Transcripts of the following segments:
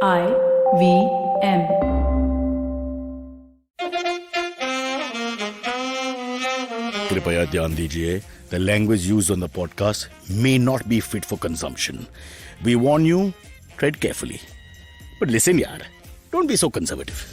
IVM. कृपया ध्यान दीजिए, the language used on the podcast may not be fit for consumption. We warn you, tread carefully. But listen yaar, don't be so conservative.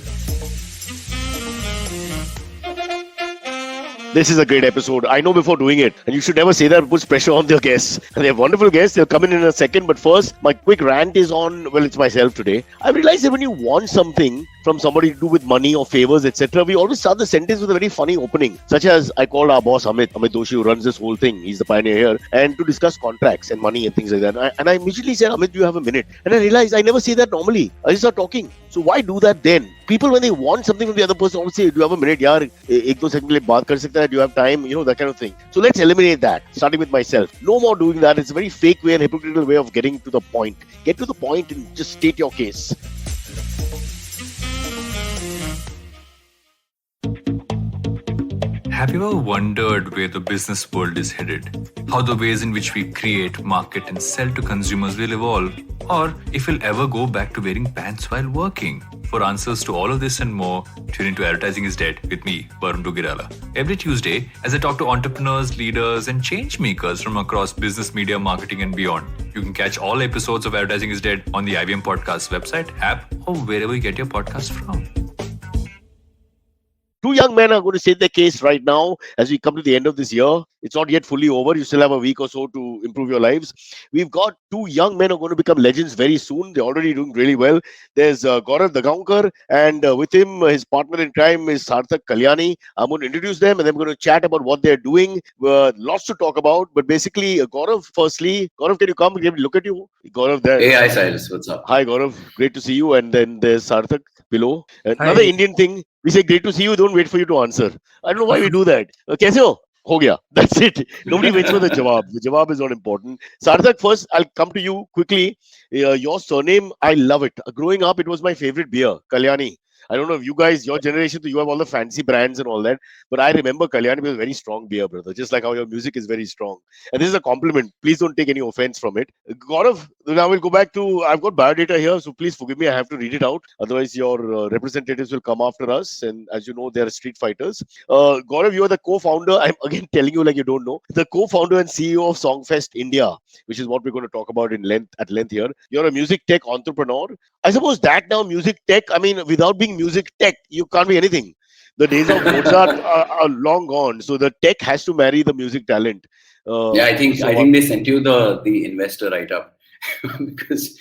This is a great episode. I know before doing it, and you should never say that, it puts pressure on their guests. And they have wonderful guests. They'll come in a second. But first, my quick rant is on, well, it's myself today. I realized that when you want something from somebody to do with money or favors, etc., we always start the sentence with a very funny opening, such as I called our boss Amit Doshi, who runs this whole thing. He's the pioneer here, and to discuss contracts and money and things like that. And I immediately said, Amit, do you have a minute? And I realized I never say that normally. I just start talking. So why do that then? People, when they want something from the other person, always say, do you have a minute? Yaar, ek do second ke liye baat kar sakta hai? Do you have time? You know, that kind of thing. So let's eliminate that, starting with myself. No more doing that. It's a very fake way and hypocritical way of getting to the point. Get to the point and just state your case. Have you ever wondered where the business world is headed? How the ways in which we create, market, and sell to consumers will evolve? Or if we'll ever go back to wearing pants while working? For answers to all of this and more, tune into Advertising is Dead with me, Varun Dugirala. Every Tuesday, as I talk to entrepreneurs, leaders, and change makers from across business, media, marketing, and beyond. You can catch all episodes of Advertising is Dead on the IVM Podcast website, app, or wherever you get your podcast from. Two young men are going to state their case right now as we come to the end of this year. It's not yet fully over. You still have a week or so to improve your lives. We've got two young men who are going to become legends very soon. They're already doing really well. There's Gaurav Dagaonkar, and with him, his partner in crime is Sarthak Kalyani. I'm going to introduce them, and then we're going to chat about what they're doing. Lots to talk about, but basically, Gaurav, firstly, Gaurav, can you come? Can we look at you? Gaurav, there. Hey, hi, Cyrus. What's up? Hi, Gaurav. Great to see you. And then there's Sarthak below. Another Hi. Indian thing. We say great to see you. Don't wait for you to answer. I don't know why we do that. Kaise ho? Ho gaya. That's it. Nobody waits for the jawab. The jawab is not important. Sarthak, first, I'll come to you quickly. Your surname, I love it. Growing up, it was my favorite beer, Kalyani. I don't know if you guys, your generation, you have all the fancy brands and all that. But I remember Kalyani was a very strong beer, brother. Just like how your music is very strong. And this is a compliment. Please don't take any offense from it. Gaurav, now we'll go back to, I've got biodata here, so please forgive me. I have to read it out. Otherwise, your representatives will come after us. And as you know, they are street fighters. Gaurav, you are the co-founder. I'm again telling you like you don't know. The co-founder and CEO of Songfest India, which is what we're going to talk about at length here. You're a music tech entrepreneur. I suppose that now music tech, I mean, without being music tech, you can't be anything. The days of Mozart are long gone. So the tech has to marry the music talent. I think they sent you the investor write-up because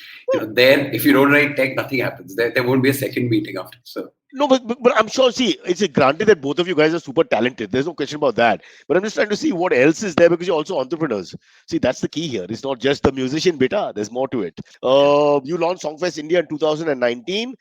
there, if you don't write tech, nothing happens. There won't be a second meeting after. So. No, but I'm sure, see, it's granted that both of you guys are super talented. There's no question about that. But I'm just trying to see what else is there because you're also entrepreneurs. See, that's the key here. It's not just the musician beta. There's more to it. You launched Songfest India in 2019.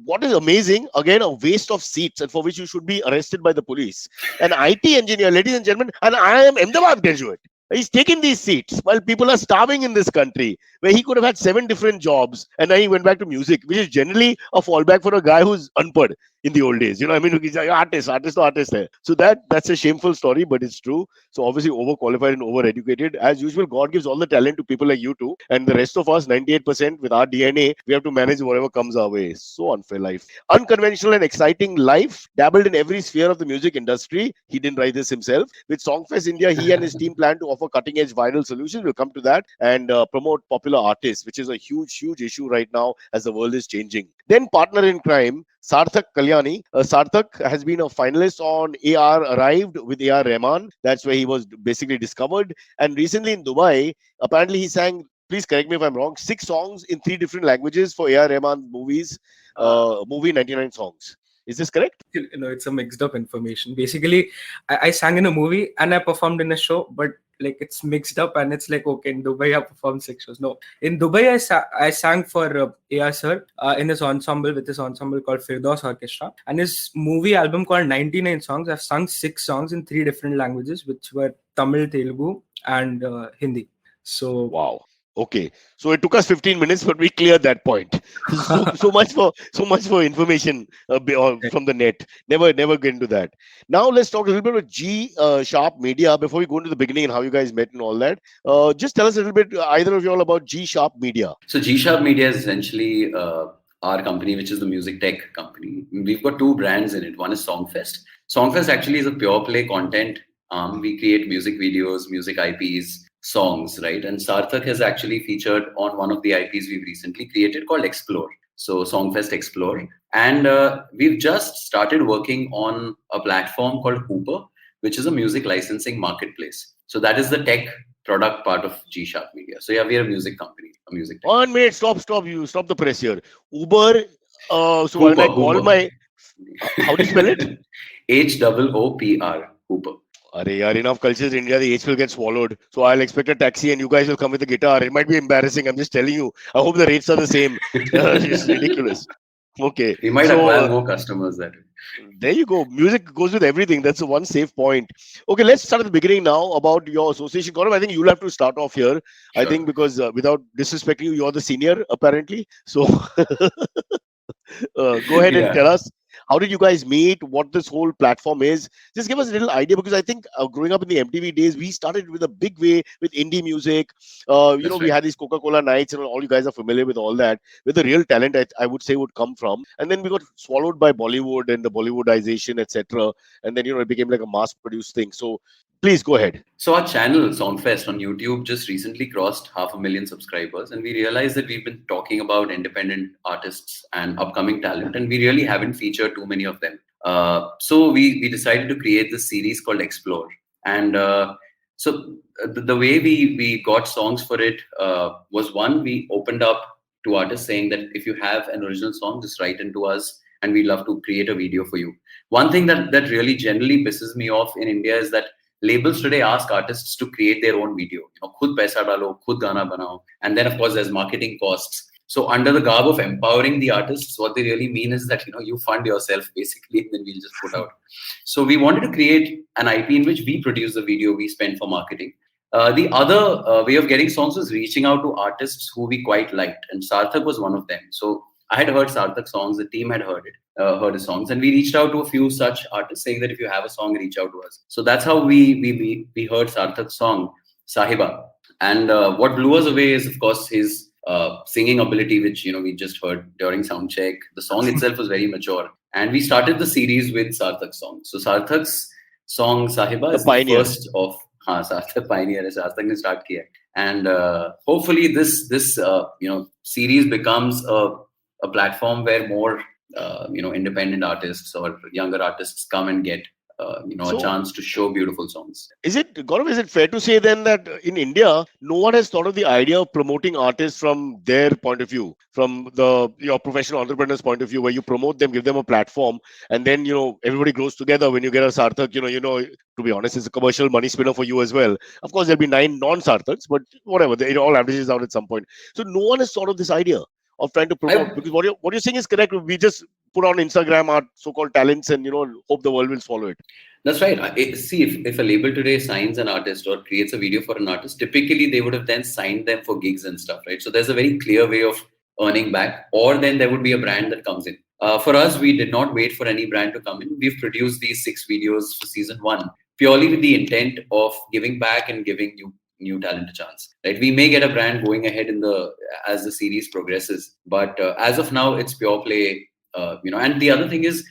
What is amazing, again, a waste of seats and for which you should be arrested by the police. An IT engineer, ladies and gentlemen, and I am Ahmedabad graduate. He's taken these seats while people are starving in this country, where he could have had 7 different jobs, and then he went back to music, which is generally a fallback for a guy who's unpad in the old days. You know, I mean, he's like artist. So that's a shameful story, but it's true. So obviously overqualified and overeducated. As usual, God gives all the talent to people like you two, and the rest of us, 98% with our DNA, we have to manage whatever comes our way. So unfair life. Unconventional and exciting life, dabbled in every sphere of the music industry. He didn't write this himself. With Songfest India, he and his team plan to offer cutting-edge viral solutions. We'll come to that and promote popular artists, which is a huge issue right now as the world is changing. Then partner in crime, Sarthak Kalyani. Sarthak has been a finalist on AR Arrived with AR Rahman. That's where he was basically discovered. And recently in Dubai, apparently he sang, please correct me if I'm wrong, 6 songs in 3 different languages for AR Rahman movies, movie 99 songs. Is this correct? It's a mixed up information. Basically, I sang in a movie and I performed in a show, but like it's mixed up and it's like, okay, in Dubai I performed 6 shows. No, in Dubai I sang for AR Sir in his ensemble, with his ensemble called Firdaus Orchestra, and his movie album called 99 Songs. I've sung 6 songs in 3 different languages, which were Tamil, Telugu and Hindi. So wow. Okay, so it took us 15 minutes, but we cleared that point. so much for information from the net. Never get into that. Now let's talk a little bit about G Sharp Media before we go into the beginning and how you guys met and all that. Just tell us a little bit, either of you all, about G Sharp Media. So G Sharp Media is essentially our company, which is the music tech company. We've got two brands in it. One is Songfest. Songfest actually is a pure play content. We create music videos, music IPs, songs, right? And Sarthak has actually featured on one of the IPs we've recently created called Explore. So Songfest Explore. And we've just started working on a platform called Hooper, which is a music licensing marketplace. So that is the tech product part of G Sharp Media. So yeah, we are a music company, a music tech. 1 minute, stop. You stop the press here. Uber. So when I call my, how do you spell it? HOOPR. Hooper. Arey, yaar, enough cultures in India, the H will get swallowed. So I'll expect a taxi and you guys will come with a guitar. It might be embarrassing. I'm just telling you. I hope the rates are the same. It's ridiculous. Okay. We might acquire more customers that way. There you go. Music goes with everything. That's the one safe point. Okay, let's start at the beginning now about your association. Gaurav, I think you'll have to start off here. Sure. I think because without disrespecting you, you're the senior apparently. So go ahead and tell us. How did you guys meet? What this whole platform is? Just give us a little idea, because I think growing up in the MTV days, we started with a big way with indie music. We had these Coca-Cola nights, and all you guys are familiar with all that. With the real talent, I would say, would come from. And then we got swallowed by Bollywood and the Bollywoodization, etc. And then it became like a mass-produced thing. So please go ahead. So our channel, Songfest on YouTube, just recently crossed 500,000 subscribers. And we realized that we've been talking about independent artists and upcoming talent, and we really haven't featured too many of them. So we decided to create this series called Explore. And so the way we got songs for it was, one, we opened up to artists saying that if you have an original song, just write into us and we'd love to create a video for you. One thing that really generally pisses me off in India is that labels today ask artists to create their own video. Khud paisa dalo, khud gana banao. And then, of course, there's marketing costs. So under the garb of empowering the artists, what they really mean is that, you fund yourself basically, and then we'll just put out. So we wanted to create an IP in which we produce the video, we spend for marketing. The other way of getting songs was reaching out to artists who we quite liked. And Sarthak was one of them. So I had heard Sarthak's songs, the team had heard his songs, and we reached out to a few such artists saying that if you have a song, reach out to us. So that's how we heard Sarthak's song, Sahiba. And what blew us away is, of course, his singing ability, which we just heard during sound check. The song itself was very mature. And we started the series with Sarthak's song. So Sarthak's song, Sahiba, is the first of... Sarthak Pioneer is Sarthak ne start kiya. And hopefully this series becomes a platform where more independent artists or younger artists come and get a chance to show beautiful songs. Gaurav, is it fair to say then that in India, no one has thought of the idea of promoting artists from their point of view, from your professional entrepreneur's point of view, where you promote them, give them a platform, and then everybody grows together. When you get a Sarthak, to be honest, it's a commercial money spinner for you as well. Of course, there'll be 9 non-Sarthaks, but whatever, it all averages out at some point. So no one has thought of this idea of trying to promote, because what you're saying is correct. We just put on Instagram our so-called talents and hope the world will follow it. That's right. See, if a label today signs an artist or creates a video for an artist, typically they would have then signed them for gigs and stuff, right? So there's a very clear way of earning back, or then there would be a brand that comes in. For us, we did not wait for any brand to come in. We've produced these 6 videos for season 1 purely with the intent of giving back and giving new talent a chance. Right? We may get a brand going ahead as the series progresses, but as of now, it's pure play. And the other thing is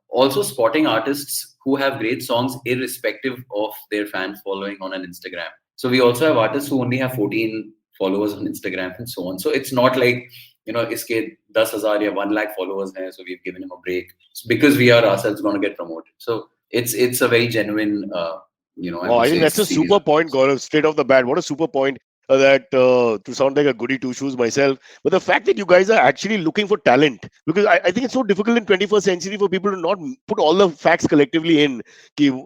also spotting artists who have great songs irrespective of their fan following on an Instagram. So we also have artists who only have 14 followers on Instagram and so on. So it's not like iske 10,000 ya 1 lakh followers hai, so we've given him a break. It's because we are ourselves going to get promoted. So it's a very genuine I think that's a super point, Gaurav, straight off the bat. What a super point. That to sound like a goody two shoes myself, but the fact that you guys are actually looking for talent, because I think it's so difficult in 21st century for people to not put all the facts collectively in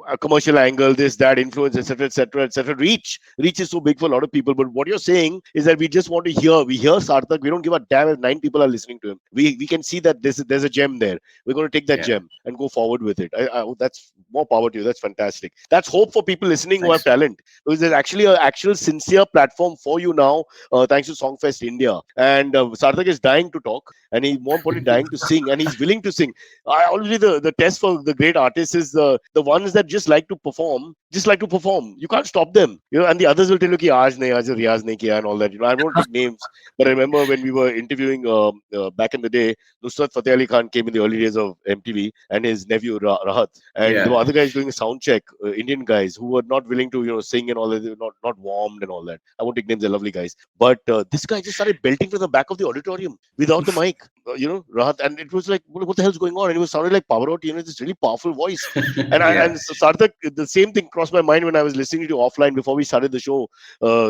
a commercial angle, this, that, influence, etc., etc., etc. Reach is so big for a lot of people, but what you're saying is that we just want to hear Sarthak. We don't give a damn if 9 people are listening to him. We can see that there's a gem there. We're going to take that gem and go forward with it. That's more power to you. That's fantastic. That's hope for people listening who have talent, because there's actually an actual sincere platform platform for you now, thanks to Songfest India. And Sarthak is dying to talk, and he's more importantly dying to sing, and he's willing to sing. I already the test for the great artists is the ones that just like to perform, just like to perform. You can't stop them, and the others will tell you ki aaj nahi, aaj riyaz nahi kiya and all that. I won't take names, but I remember when we were interviewing back in the day, Nusrat Fateh Ali Khan came in the early days of MTV, and his nephew Rahat, and there were other guys doing a sound check, Indian guys who were not willing to sing and all that, not warmed and all that. I won't take names, they're lovely guys, but this guy just started belting from the back of the auditorium without the mic, Rahat, and it was like, what the hell's going on? And it was sounded like Pavarotti, this really powerful voice. And Sarthak, the same thing crossed my mind when I was listening to you offline before we started the show.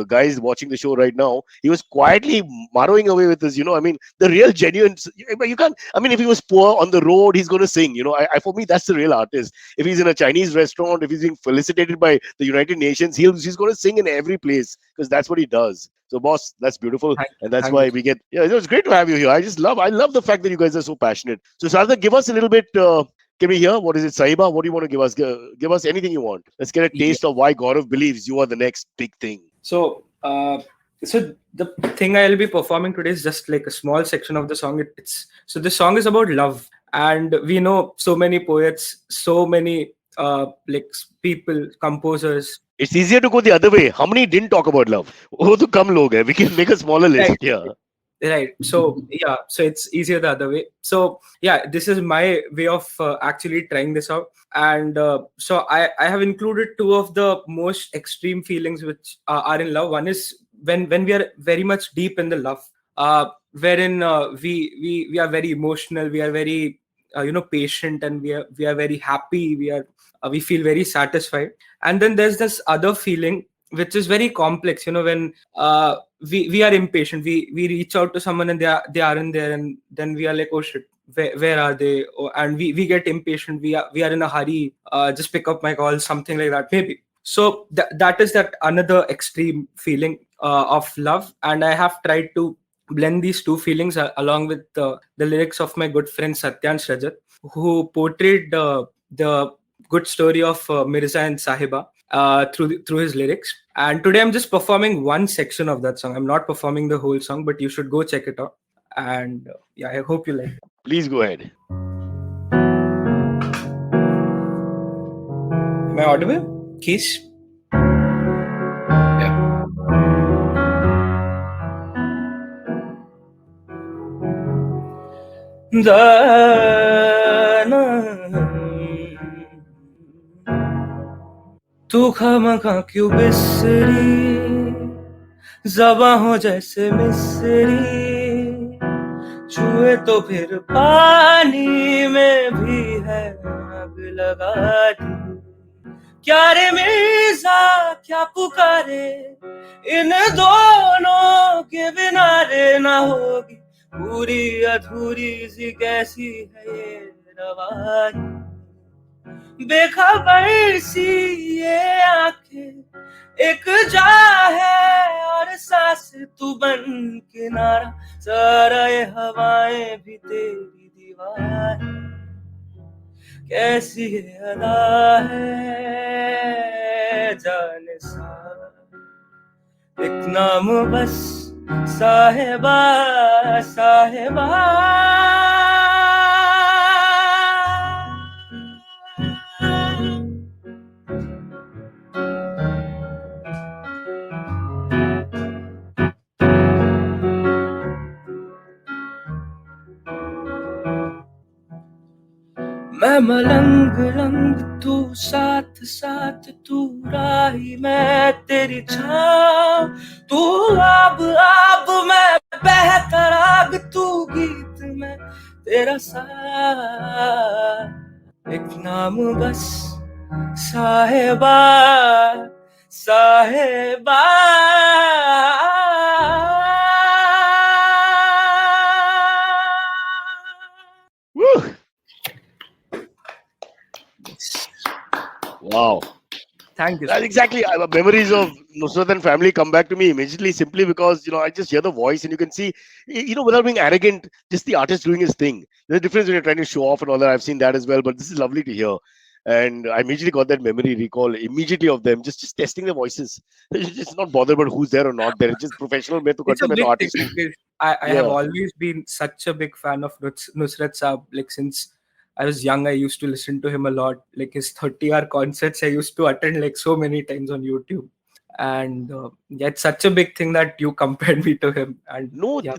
Guys watching the show right now, he was quietly marrowing away with this. The real genuine. You can't. If he was poor on the road, he's going to sing. For me, that's the real artist. If he's in a Chinese restaurant, if he's being felicitated by the United Nations, he's going to sing in every place because that's what he does. So, boss, that's beautiful, and that's why we get. Yeah, it was great to have you here. I love the fact that you guys are so passionate. So, Sarthak, give us a little bit. Can we hear? What is it, Sahiba? What do you want to give us? Give us anything you want. Let's get a taste of why Gaurav believes you are the next big thing. So the thing I'll be performing today is just like a small section of the song. So the song is about love, and we know so many poets, so many people, composers. It's easier to go the other way. How many didn't talk about love? Oh, to come log hai. We can make a smaller list. Yeah. Right. So so it's easier the other way. So this is my way of actually trying this out. And so I have included two of the most extreme feelings which are in love. One is when we are very much deep in the love, wherein we are very emotional, we are very patient, and we are very happy, we feel very satisfied. And then there's this other feeling which is very complex, when we are impatient, we reach out to someone and they aren't there, and then we are like, oh shit, where are they? And we get impatient, we are in a hurry, just pick up my call, something like that maybe. So that is that another extreme feeling of love. And I have tried to blend these two feelings along with the lyrics of my good friend Satyansh Rajat, who portrayed the good story of Mirza and Sahiba through his lyrics. And today I'm just performing one section of that song. I'm not performing the whole song, but you should go check it out. And I hope you like it. Please go ahead. Am I audible? Keys? Yeah. तू खामखा क्यों बिसरी, ज़बां हो जैसे मिस्री, छुए तो फिर पानी में भी है आग लगा दी। क्या रे मिर्ज़ा क्या पुकारे, इन दोनों के बिना रे ना होगी पूरी अधूरी सी कैसी है ये रवानी। बेखबर सी ये आंखें एक जा है और सांस तू बन किनारा, सारा ये हवाएं भी तेरी दीवार। कैसी ये अदा है जाने सा, एक नाम बस साहिबा साहिबा। मैं मलंग लंग तू साथ साथ, तू राही मैं तेरी छाँव, तू आब आब मैं बहता राग, तू गीत मैं तेरा साथ। एक नाम बस साहिबा साहिबा। Woo! Wow. Thank you. That's exactly. Memories of Nusrat and family come back to me immediately simply because, I just hear the voice and you can see, without being arrogant, just the artist doing his thing. There's a difference when you're trying to show off and all that. I've seen that as well, but this is lovely to hear. And I immediately got that memory recall immediately of them just testing their voices. Just not bothered about who's there or not there. It's just professional. मैं तो It's करता a हूँ, मैं तो big thing artist हूँ. because I have Yeah. always been such a big fan of Nusrat Saab. Like since I was young, I used to listen to him a lot. Like his 30-hour concerts, I used to attend like so many times on YouTube. And yeah, it's such a big thing that you compared me to him. And No, yeah,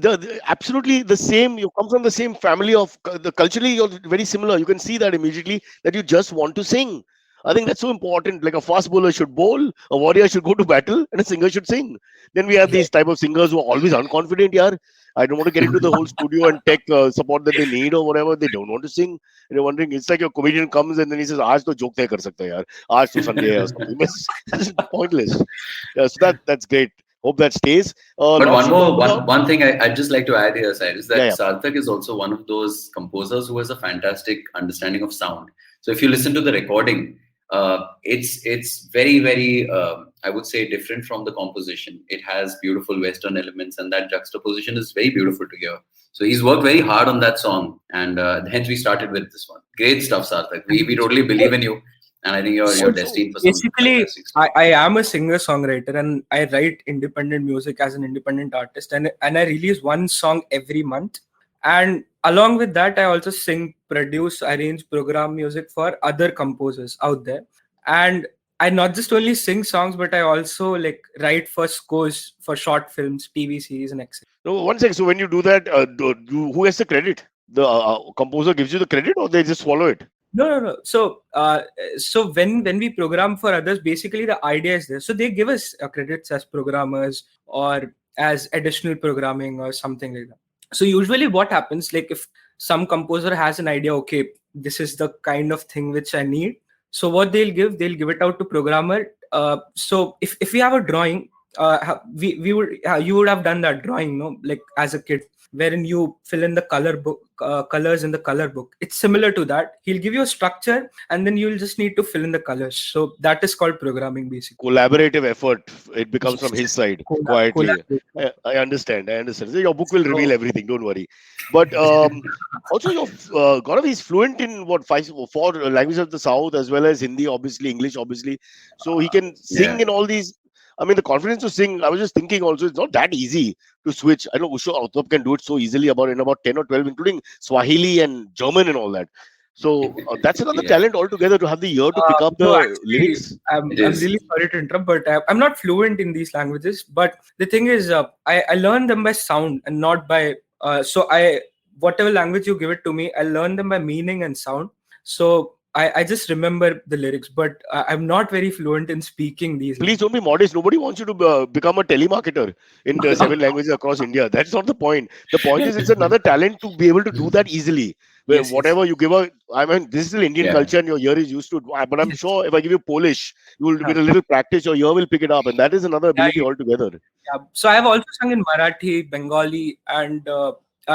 absolutely the same. You come from the same family of the culturally, you're very similar. You can see that immediately that you just want to sing. I think that's so important. Like a fast bowler should bowl, a warrior should go to battle, and a singer should sing. Then we have yeah. these type of singers who are always unconfident. Yeah, I don't want to get into the whole studio and tech support that they need or whatever. They don't want to sing. And you're wondering, it's like your comedian comes and then he says, "Aaj to joke nahi kar sakta yaar. Aaj to Sunday hai," or something. It's pointless. Yeah, so that's great. Hope that stays. But Lopsy, one thing I'd just like to add here, Side, is that Yeah, yeah. Sarthak is also one of those composers who has a fantastic understanding of sound. So if you listen to the recording, it's very, very, I would say, different from the composition. It has beautiful Western elements, and that juxtaposition is very beautiful to hear. So he's worked very hard on that song, and hence we started with this one. Great stuff, Sarthak. We totally believe in you. And I think you're destined for some Basically, fantastic stuff. I am a singer-songwriter and I write independent music as an independent artist, and I release one song every month. And along with that, I also sing, produce, arrange, program music for other composers out there. And I not just only sing songs, but I also like write for scores for short films, TV series, and etc. No, one second. So when you do that, who has the credit? The composer gives you the credit, or they just swallow it? No. So when we program for others, basically the idea is this. So they give us credits as programmers or as additional programming or something like that. So usually what happens, like if some composer has an idea, okay, this is the kind of thing which I need. So what they'll give it out to programmer. So if we have a drawing, we would you would have done that drawing, no, like as a kid, wherein you fill in the colors in the color book. It's similar to that. He'll give you a structure and then you'll just need to fill in the colors. So that is called programming, basically. Collaborative effort. It becomes from his side quietly. Collaborative. I understand. So your book will reveal everything. Don't worry. But also, your Gaurav is fluent in what four languages of the South as well as Hindi, obviously English, obviously. So he can sing in all these. I mean, the confidence to sing. I was just thinking also, it's not that easy to switch. I know Usho Autap can do it so easily in about 10 or 12, including Swahili and German and all that. So that's another talent altogether to have the ear to pick up the lyrics. I'm really sorry to interrupt, but I'm not fluent in these languages. But the thing is, I learn them by sound and not by. Whatever language you give it to me, I learn them by meaning and sound. So I just remember the lyrics, but I'm not very fluent in speaking these. Please don't be modest. Nobody wants you to become a telemarketer in the 7 languages across India. That's not the point. The point is, it's another talent to be able to do that easily. Where whatever you give I mean, this is the Indian culture and your ear is used to it. But I'm sure if I give you Polish, you will with a little practice, your ear will pick it up. And that is another ability altogether. Yeah. So I have also sung in Marathi, Bengali, and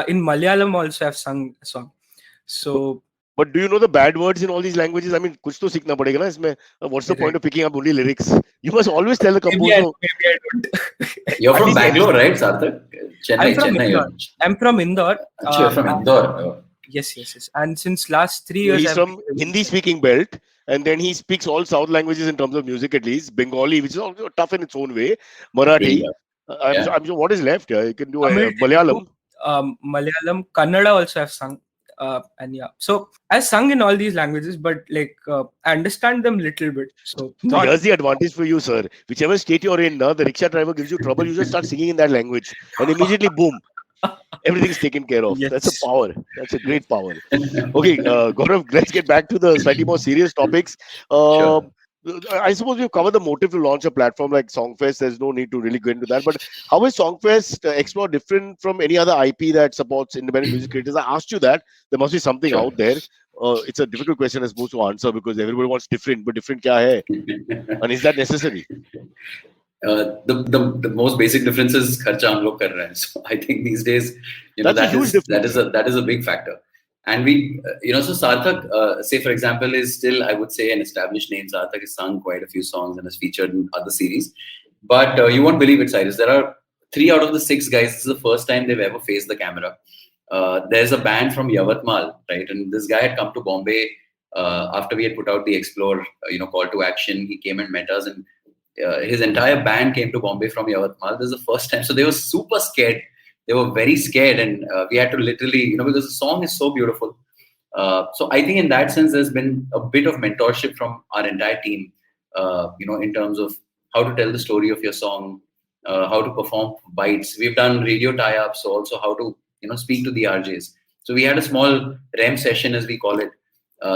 in Malayalam also I've sung a song. So... But do you know the bad words in all these languages? I mean, kuch to seekhna padega na isme. What's the point of picking up only lyrics? You must always tell the composer. Maybe I don't. You're from Bangalore, right, Sarthak? Chennai. I'm from Indore. You're from Indore. Yes. And since last 3 years, he's from Hindi-speaking belt, and then he speaks all South languages in terms of music, at least Bengali, which is also tough in its own way. Marathi. I'm sure what is left. You can do Malayalam. Malayalam, Kannada also have sung. And yeah, so I sung in all these languages, but like I understand them little bit. So here's the advantage for you, sir. Whichever state you're in, the rickshaw driver gives you trouble, you just start singing in that language, and immediately, boom, everything's taken care of. Yes. That's a power. That's a great power. Okay, Gaurav, let's get back to the slightly more serious topics. Sure. I suppose we've covered the motive to launch a platform like Songfest. There's no need to really go into that. But how is Songfest Explore different from any other IP that supports independent music creators? I asked you that. There must be something out there. It's a difficult question, I suppose, to answer because everybody wants different. But different kya hai? And is that necessary? The most basic difference is kharcha hum log kar rahe hain. So I think these days, that is a big factor. And we, so Sarthak, say for example, is still, I would say, an established name. Sarthak has sung quite a few songs and has featured in other series. But you won't believe it, Cyrus. There are 3 out of the 6 guys. This is the first time they've ever faced the camera. There's a band from Yavatmal, right? And this guy had come to Bombay after we had put out the Explore, call to action, he came and met us, and his entire band came to Bombay from Yavatmal. This is the first time. So they were super scared. They were very scared, and we had to literally, because the song is so beautiful. So I think in that sense, there's been a bit of mentorship from our entire team, in terms of how to tell the story of your song, how to perform bites. We've done radio tie-ups, so also how to, speak to the RJs. So we had a small REM session, as we call it,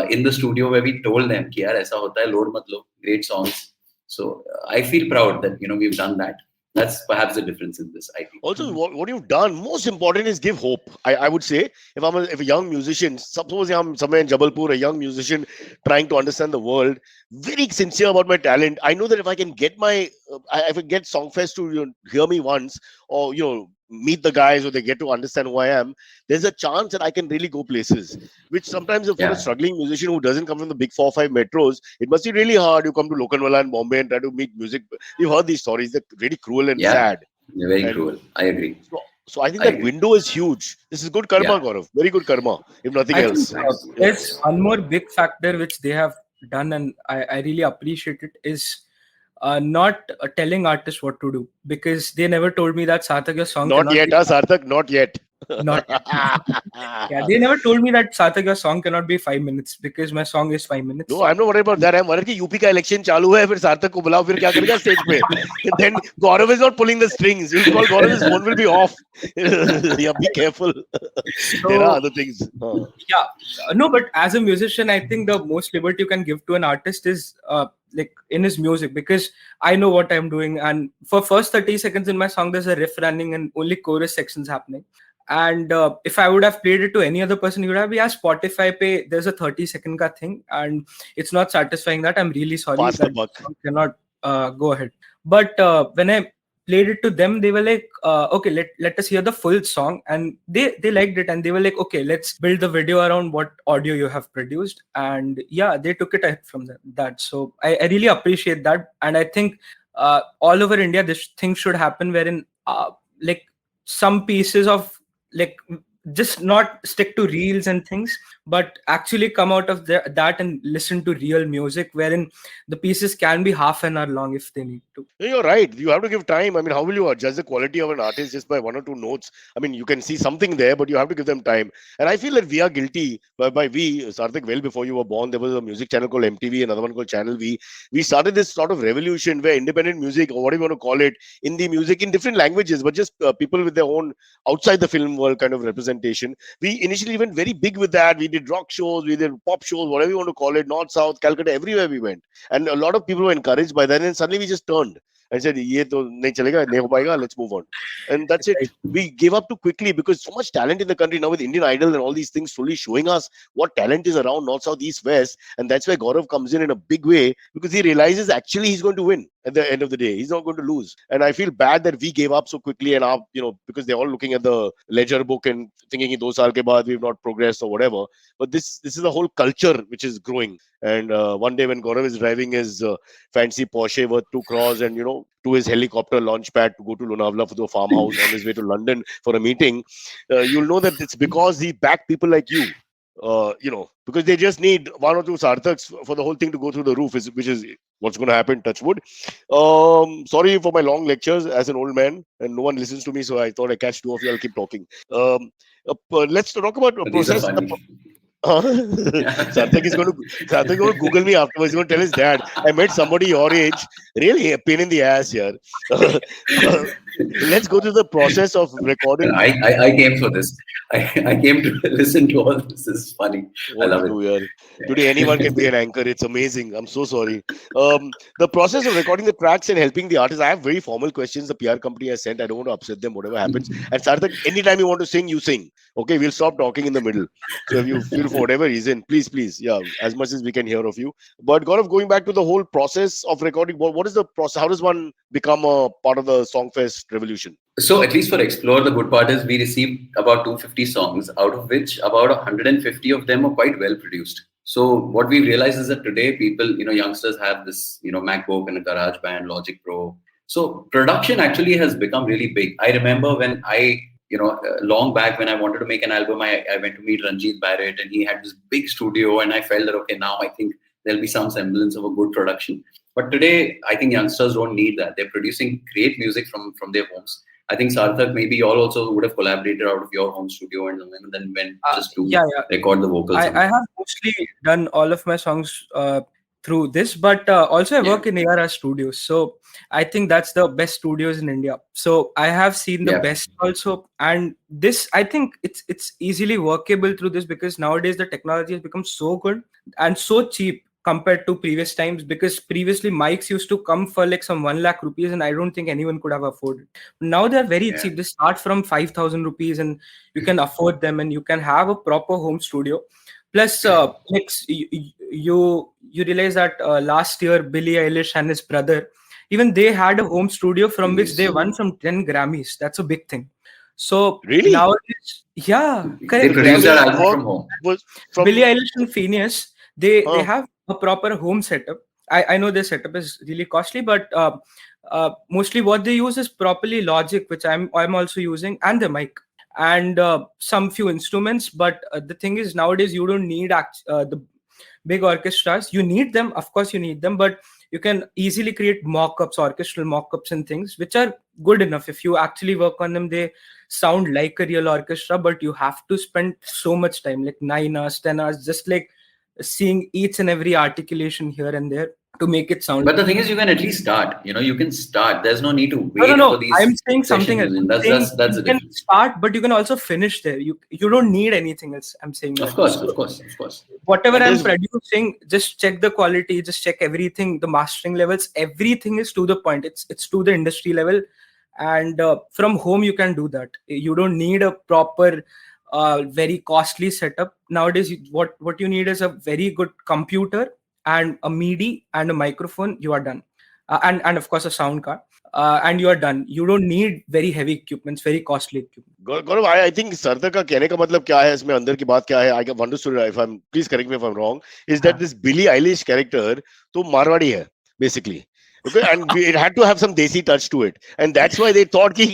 in the studio, where we told them, "Ki yaar, aisa hota hai, load mat lo, great songs." So I feel proud that, we've done that. That's perhaps the difference in this, I think. Also, what you've done, most important is give hope. I would say, if a young musician, suppose I'm somewhere in Jabalpur, a young musician trying to understand the world, very sincere about my talent. I know that if I can get if I get Songfest to hear me once, or meet the guys, or they get to understand who I am, there's a chance that I can really go places. Which sometimes for Yeah. a struggling musician who doesn't come from the big 4 or 5 metros, it must be really hard. You come to Lokanwala and Bombay and try to make music. You've heard these stories. They're really cruel and Yeah. sad. They're very And cruel. I agree. So I think I that agree. window is huge. This is good karma, Yeah. Gaurav. Very good karma, if nothing I else. think there's one more big factor which they have done, and I really appreciate it, is not telling artists what to do, because they never told me that Sarthak, your song Not cannot yet, be Sarthak, not yet. not yet. Yeah, they never told me that Sarthak, your song cannot be 5 minutes, because my song is 5 minutes. No, I'm not worried about that. I'm worried कि UP का election चालू है, फिर सार्थक को बुलाओ, फिर क्या करेगा stage पे? Then Gaurav is not pulling the strings. You'll call Gaurav, his phone will be off. Yeah, be careful. There are other things. Yeah, no, but as a musician, I think the most liberty you can give to an artist is like in his music, because I know what I'm doing, and for first 30 seconds in my song there's a riff running and only chorus sections happening. And if I would have played it to any other person, he would have, yeah, Spotify pay, there's a 30-second ka thing and it's not satisfying. That I'm really sorry, Pass the that buck. song cannot go ahead. But when I played it to them, they were like, okay, let us hear the full song, and they liked it, and they were like, okay, let's build the video around what audio you have produced. And yeah, they took it ahead from that. So I really appreciate that, and I think all over India this thing should happen, wherein like some pieces of, like, just not stick to reels and things, but actually come out of that and listen to real music, wherein the pieces can be half an hour long if they need to. You're right. You have to give time. I mean, how will you judge the quality of an artist just by 1 or 2 notes? I mean, you can see something there, but you have to give them time. And I feel that we are guilty. By we, Sarthak, well before you were born, there was a music channel called MTV, another one called Channel V. We started this sort of revolution where independent music, or whatever you want to call it, indie music in different languages, but just people with their own outside the film world kind of representation. We initially went very big with that. We did rock shows, we did pop shows, whatever you want to call it, North, South, Calcutta, everywhere we went. And a lot of people were encouraged by that. And suddenly we just turned and said, "Ye to nahi chalega, nahi ho paega, let's move on." And that's it. We gave up too quickly because so much talent in the country now with Indian Idol and all these things slowly showing us what talent is around North, South, East, West. And that's where Gaurav comes in a big way, because he realizes actually he's going to win at the end of the day. He's not going to lose. And I feel bad that we gave up so quickly, and because they're all looking at the ledger book and thinking 2 saal ke baad we've not progressed or whatever. But this is a whole culture which is growing. And one day when Gaurav is driving his fancy Porsche worth 2 crores and to his helicopter launch pad to go to Lonavala for the farmhouse on his way to London for a meeting, you'll know that it's because he backed people like you. Because they just need 1 or 2 Sarthaks for the whole thing to go through the roof, which is what's going to happen, touch wood. Sorry for my long lectures as an old man, and no one listens to me, so I thought I catch 2 of you, I'll keep talking. Let's talk about a These are process. funny. Sarthak is going to Google me afterwards. He's going to tell his dad, I met somebody your age. Really a pain in the ass here. Let's go to the process of recording. I came for this. I came to listen to all this. This is funny. I love it. Today anyone can be an anchor. It's amazing. I'm so sorry. The process of recording the tracks and helping the artists. I have very formal questions the PR company has sent. I don't want to upset them, whatever happens. And Sarthak, anytime you want to sing, you sing. Okay, we'll stop talking in the middle. So if you feel for whatever reason, please, yeah, as much as we can hear of you. But Gaurav, going back to the whole process of recording, what is the process? How does one become a part of the Songfest revolution? So at least for Explore, the good part is we received about 250 songs, out of which about 150 of them are quite well produced. So what we realized is that today people, youngsters have this, MacBook and a GarageBand, Logic Pro. So production actually has become really big. I remember when I long back when I wanted to make an album, I went to meet Ranjit Barrett, and he had this big studio, and I felt that, okay, now I think there'll be some semblance of a good production. But today, I think youngsters don't need that. They're producing great music from their homes. I think Sarthak, maybe you all also would have collaborated out of your home studio and then went just to record the vocals. I have mostly done all of my songs through this, but also I work in ARR Studios. So I think that's the best studios in India. So I have seen the best also. And this, I think it's easily workable through this, because nowadays the technology has become so good and so cheap compared to previous times, because previously mics used to come for like some 1 lakh rupees, and I don't think anyone could have afforded. Now they're very cheap. They start from 5,000 rupees, and you can afford them, and you can have a proper home studio. Plus, you realize that last year Billie Eilish and his brother, even they had a home studio from which they won some 10 Grammys. That's a big thing. So really, nowadays, correct. They produced their album from home. Billie Eilish and Phineas, they have a proper home setup. I know their setup is really costly, but mostly what they use is properly Logic, which I'm also using, and the mic, and some few instruments. But the thing is, nowadays you don't need the big orchestras. You need them, of course you need them, but you can easily create mock-ups, orchestral mock-ups and things, which are good enough. If you actually work on them, they sound like a real orchestra, but you have to spend so much time, like 9 hours, 10 hours, just like seeing each and every articulation here and there to make it sound. But the thing is, you can at least start. You can start. There's no need to wait for these. I'm saying something else. That's you can start, but you can also finish there. You don't need anything else. I'm saying. Of course. Whatever I'm producing, just check the quality, just check everything, the mastering levels, everything is to the point. It's to the industry level, and from home you can do that. You don't need a proper very costly setup. Nowadays, what you need is a very good computer and a MIDI and a microphone. You are done, and of course a sound card, and you are done. You don't need very heavy equipments, very costly equipment. Gaurav, I think Sarthak का कहने का मतलब क्या है, इसमें अंदर की बात क्या है? I understood it. Please correct me if I'm wrong. Is that this Billie Eilish character तो मारवाड़ी है basically? Okay, and it had to have some desi touch to it, and that's why they thought कि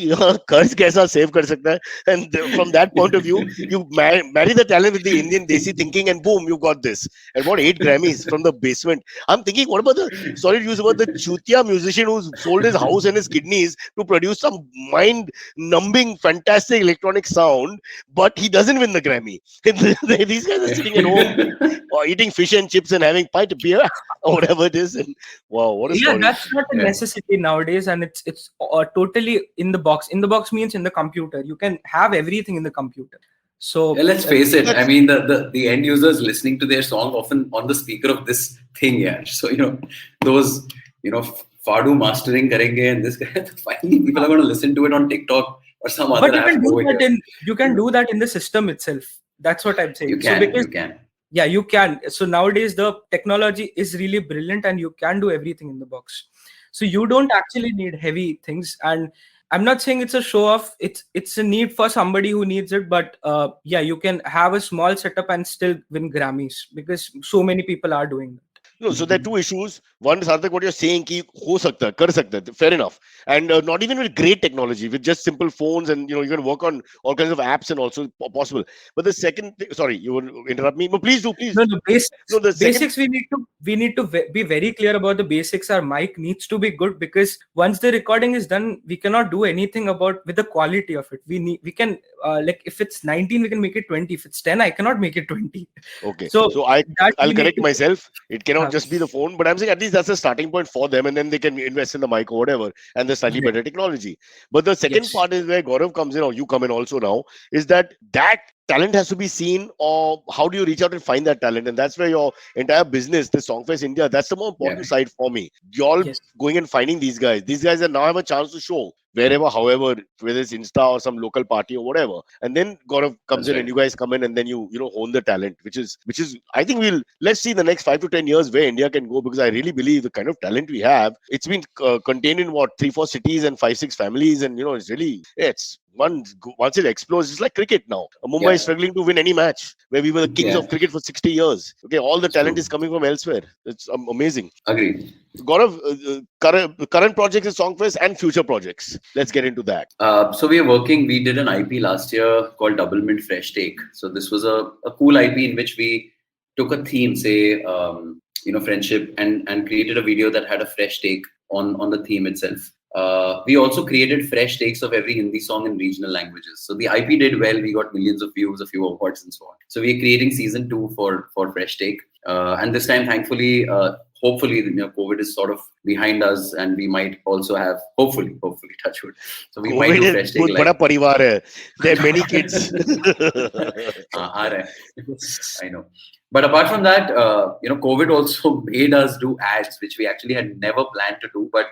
कर्ज कैसा save कर सकता है, and from that point of view, you marry the talent with the Indian desi thinking, and boom, you got this. And what 8 Grammys from the basement? I'm thinking, what about the sorry to use about the chutia musician who's sold his house and his kidneys to produce some mind-numbing, fantastic electronic sound, but he doesn't win the Grammy. These guys are sitting at home or eating fish and chips and having pint of beer or whatever it is, and wow, what a story. That's not a necessity nowadays, and it's totally in the box. In the box means in the computer. You can have everything in the computer. So let's face it. I mean, the end users listening to their song often on the speaker of this thing, So those Fado mastering karenge, and this guy. Finally, people are going to listen to it on TikTok or some other. But you can do that in the system itself. That's what I'm saying. You can. Yeah, you can. So nowadays the technology is really brilliant, and you can do everything in the box. So you don't actually need heavy things. And I'm not saying it's a show off. It's a need for somebody who needs it. But you can have a small setup and still win Grammys, because so many people are doing that. No, so there are two issues. One is, Sarthak, what you're saying, ki ho sakta hai, kar sakta hai, fair enough. And not even with great technology, with just simple phones, and you can work on all kinds of apps and also possible. But the second thing, sorry, you will interrupt me. No, please do, please. No, the basics we need to be very clear about the basics. Our mic needs to be good, because once the recording is done, we cannot do anything with the quality of it. We can like if it's 19, we can make it 20. If it's 10, I cannot make it 20. Okay. So I'll correct myself. It cannot just be the phone, but I'm saying at least that's a starting point for them, and then they can invest in the mic or whatever, and the slightly better technology. But the second part is where Gaurav comes in, or you come in also now, is that talent has to be seen, or how do you reach out and find that talent? And that's where your entire business, the Songfest India, that's the more important side for me. You all going and finding these guys. These guys are now have a chance to show wherever, however, whether it's Insta or some local party or whatever. And then Gaurav comes in and you guys come in, and then you own the talent, which is I think let's see the next 5 to 10 years where India can go, because I really believe the kind of talent we have, it's been contained in 3-4 cities and 5-6 families, and it's really once it explodes, it's like cricket now. Mumbai Yeah. is struggling to win any match, where we were the kings Yeah. of cricket for 60 years. Okay, all the talent True. is coming from elsewhere. It's amazing. Agreed. Gaurav, current projects in Songfest and future projects. Let's get into that. So we did an IP last year called Double Mint Fresh Take. So this was a cool IP in which we took a theme, say, friendship, and created a video that had a fresh take on the theme itself. We also created fresh takes of every Hindi song in regional languages. So the IP did well. We got millions of views, a few awards, and so on. So we're creating season 2 for Fresh Take. And this time, thankfully, hopefully, COVID is sort of behind us, and we might also have, hopefully, touch wood. So we might do Fresh Take. बहुत बड़ा परिवार है. There are many kids. I know. But apart from that, COVID also made us do ads, which we actually had never planned to do. But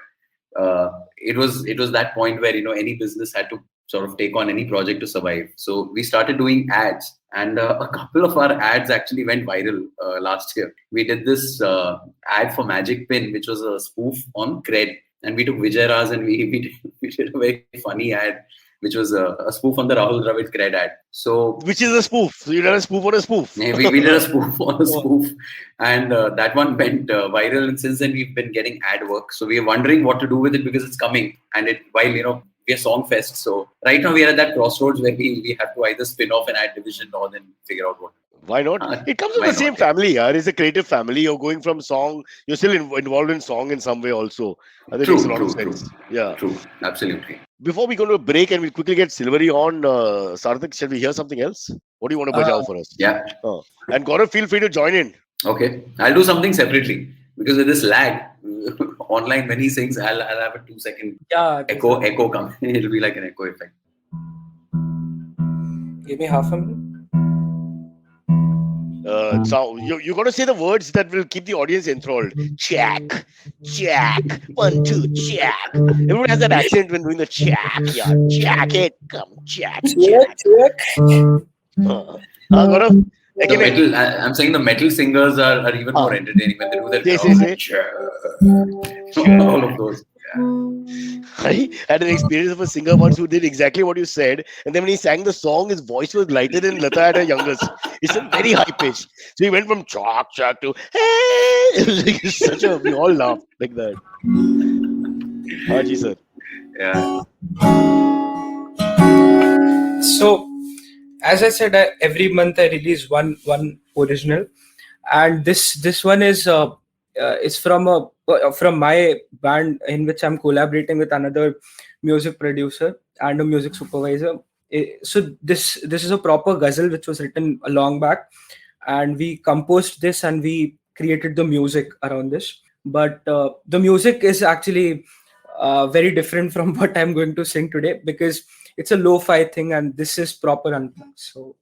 it was that point where any business had to sort of take on any project to survive. So we started doing ads, and a couple of our ads actually went viral last year. We did this ad for Magic Pin, which was a spoof on Cred, and we took Vijay Raz and we did a very funny ad, which was a spoof on the Rahul Dravid Cred ad. So, which is a spoof. So you did a spoof on a spoof. Yeah, we did a spoof on a spoof, and that one went viral. And since then, we've been getting ad work. So we are wondering what to do with it, because it's coming, and while we are Songfest. So right now we are at that crossroads where we have to either spin off an ad division or then figure out what. Why not? It comes from the same family. It's a creative family. You're going from song. You're still involved in song in some way also. I think it makes a lot of sense. Yeah. True. Absolutely. Before we go to a break and we quickly get Silvery on, Sarthak, shall we hear something else? What do you want to bajao for us? Yeah. And Gaurav, feel free to join in. Okay. I'll do something separately, because with this lag online when he sings, I'll have a 2-second echo come. It'll be like an echo effect. Give me half a minute. So you got to say the words that will keep the audience enthralled. Jack, 1, 2, Jack. Everyone has that accent when doing the Jack. Yeah, Jack it, come Jack. Gaurav, again, I'm saying the metal singers are even more entertaining when they do that. All of those. I had an experience of a singer once who did exactly what you said, and then when he sang the song, his voice was lighter than Lata at her youngest. It's a very high pitch, so he went from Chak to hey. We all laughed like that. Haji sir. Yeah. So, as I said, every month I release one original, and this one is from my band, in which I'm collaborating with another music producer and a music supervisor. So this is a proper ghazal which was written a long back, and we composed this and we created the music around this. But the music is actually very different from what I'm going to sing today, because it's a lo-fi thing and this is proper unplugged. So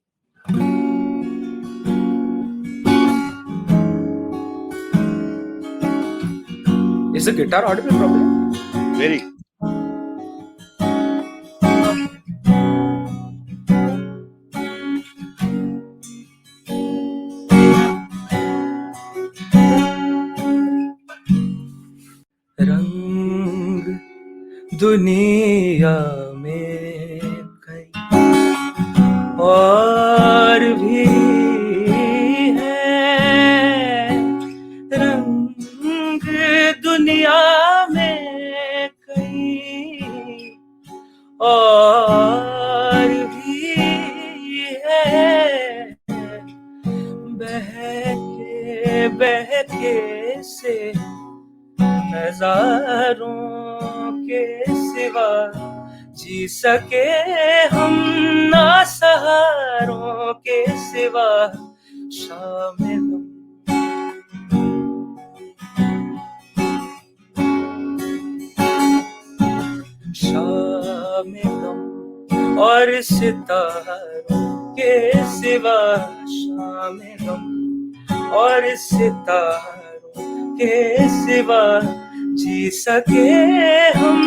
is the guitar audible properly? Very. रंग दुनिया में कई और भी है, रंग दुनिया में कई और भी है, बहके से हजारों के सिवा जी सके हम ना, सहारों के सिवा शामिल और सितारों के सिवा शामिल और सितारों के सिवा जी सके हम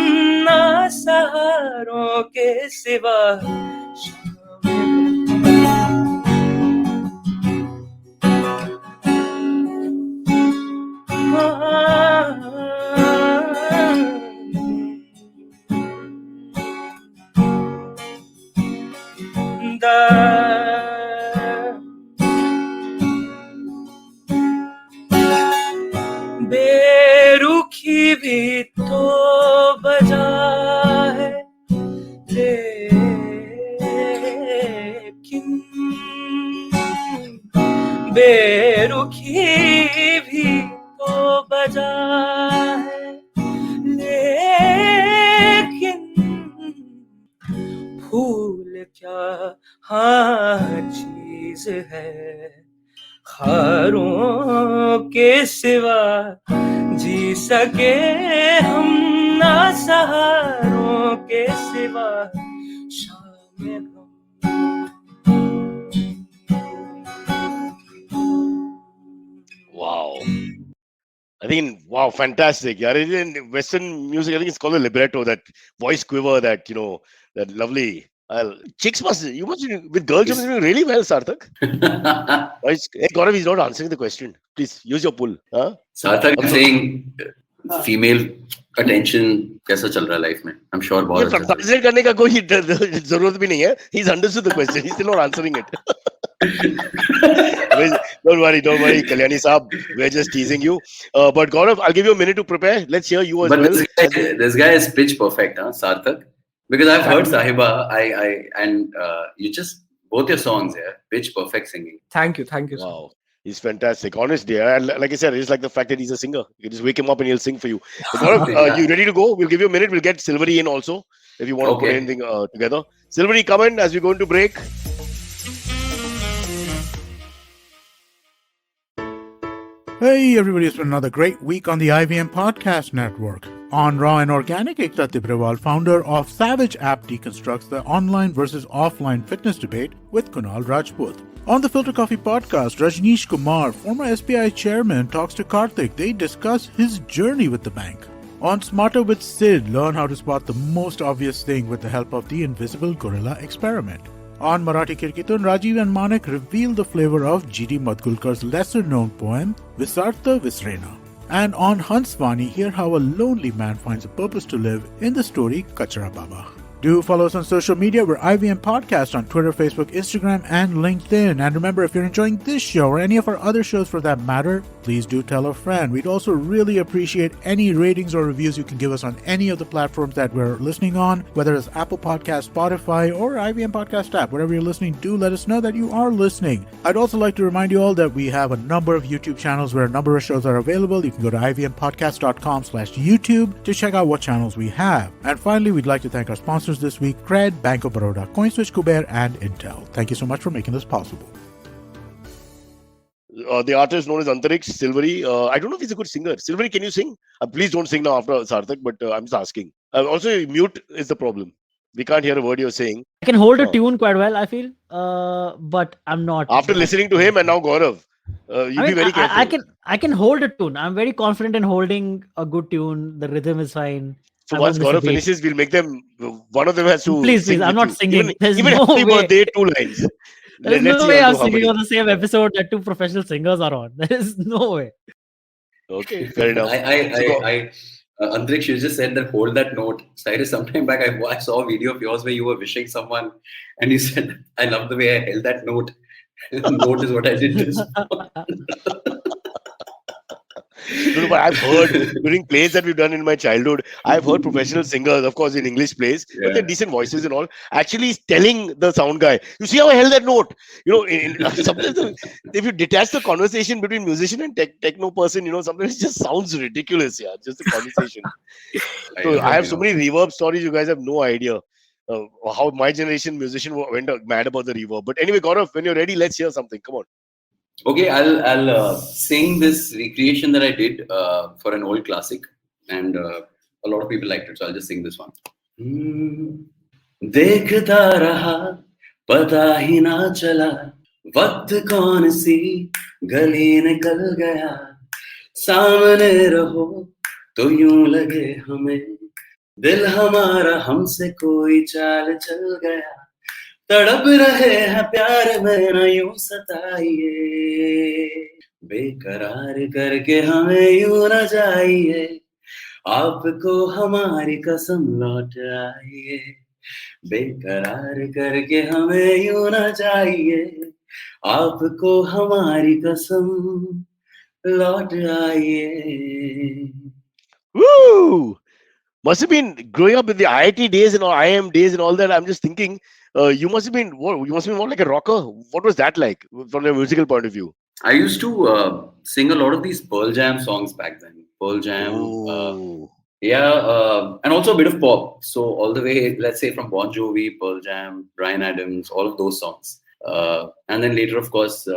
ना, सहारों के सिवा बेरुखी भी तो बजा है, लेकिन बेरुखी भी तो बजा है, लेकिन फूल क्या हाँ चीज है, खारों के सिवा जी सके हम ना, सहारों के सिवा शाम गम। Wow. I think, wow, fantastic. Yeah, in Western music, I think it's called a libretto, that voice quiver, that, you know, that lovely. Chicks you must be, with girls, you're doing really well, Sarthak. Hey, Gaurav, he's not answering the question. Please use your pull. Huh? Sarthak is saying female attention कैसा चल रहा है life में? I'm sure बहुत अच्छा चल रहा है। Translate करने का कोई जरूरत भी नहीं है. He's understood the question. He's still not answering it. Don't worry, Kalyani Saab. We're just teasing you. But Gaurav, I'll give you a minute to prepare. Let's hear you as but well. This guy is pitch perfect, huh, Sarthak? Because I've heard Sahiba, and you just both your songs, yeah, pitch perfect singing. Thank you. Wow, he's fantastic. Honestly, and like I said, it's like the fact that he's a singer. You can just wake him up and he'll sing for you. So Gaurav, you ready to go? We'll give you a minute. We'll get Silvery in also if you want to put anything together. Silvery, come in as we go into break. Hey everybody, it's been another great week on the IVM Podcast Network. On Raw and Organic, Ekta Tibrewal, founder of Savage app, deconstructs the online versus offline fitness debate with Kunal Rajput. On the Filter Coffee Podcast, Rajneesh Kumar, former SBI chairman, talks to Karthik. They discuss his journey with the bank. On Smarter with Sid, learn how to spot the most obvious thing with the help of the invisible gorilla experiment. On Marathi Kirkitun, Rajiv and Manik reveal the flavor of G.D. Madgulkar's lesser-known poem, Visartha Visrena. And on Hansvani, hear how a lonely man finds a purpose to live in the story Kachra Baba. Do follow us on social media. We're IVM Podcast on Twitter, Facebook, Instagram, and LinkedIn. And remember, if you're enjoying this show or any of our other shows for that matter, please do tell a friend. We'd also really appreciate any ratings or reviews you can give us on any of the platforms that we're listening on, whether it's Apple Podcast, Spotify, or IVM Podcast app. Wherever you're listening, do let us know that you are listening. I'd also like to remind you all that we have a number of YouTube channels where a number of shows are available. You can go to ivmpodcast.com/YouTube to check out what channels we have. And finally, we'd like to thank our sponsors this week, Cred, Bank of Baroda, CoinSwitch, Kuber, and Intel. Thank you so much for making this possible. The artist known as Antariksh, Silvery. I don't know if he's a good singer. Silvery, can you sing? Please don't sing now after Sarthak, but I'm just asking. Also, mute is the problem. We can't hear a word you're saying. I can hold a tune quite well, I feel, but I'm not. After listening to him and now Gaurav, be very careful. I can hold a tune. I'm very confident in holding a good tune. The rhythm is fine. So once Gaurav finishes, we'll make them. One of them has to. Please, I'm not singing. Even happy birthday, 2 lines. There's no way I'm singing on the same episode that 2 professional singers are on. There is no way. Okay, fair enough. Antariksh, you just said that hold that note. Cyrus, sometime back I saw a video of yours where you were wishing someone and you said, I love the way I held that note. Note is what I did this. No, but I've heard during plays that we've done in my childhood, I've heard professional singers, of course, in English plays, but they're decent voices and all, actually telling the sound guy, you see how I held that note? You know, sometimes if you detach the conversation between musician and techno person, you know, sometimes it just sounds ridiculous, just the conversation. So I have so many reverb stories, you guys have no idea how my generation musician went mad about the reverb. But anyway, Gaurav, when you're ready, let's hear something. Come on. Okay, I'll sing this recreation that I did for an old classic, and a lot of people liked it, so I'll just sing this one. देखता रहा पता ही ना चला वक्त कौन सी गली निकल गया सामने रहो तो यूं लगे हमें दिल हमारा हमसे कोई चाल चल गया तड़प रहे हैं प्यार में न यूं सताइए बेकरार करके हमें यूं न जाइए आपको हमारी कसम लौट आइए बेकरार करके हमें यूं न जाइए आपको हमारी कसम लौट आइए. Woo! Must have been growing up with the IIT days and all, IIM days and all that. I'm just thinking, you must have been more like a rocker. What was that like from a musical point of view? I used to sing a lot of these Pearl Jam songs back then. Pearl Jam, Oh, and also a bit of pop. So all the way, let's say from Bon Jovi, Pearl Jam, Bryan Adams, all of those songs. And then later, of course,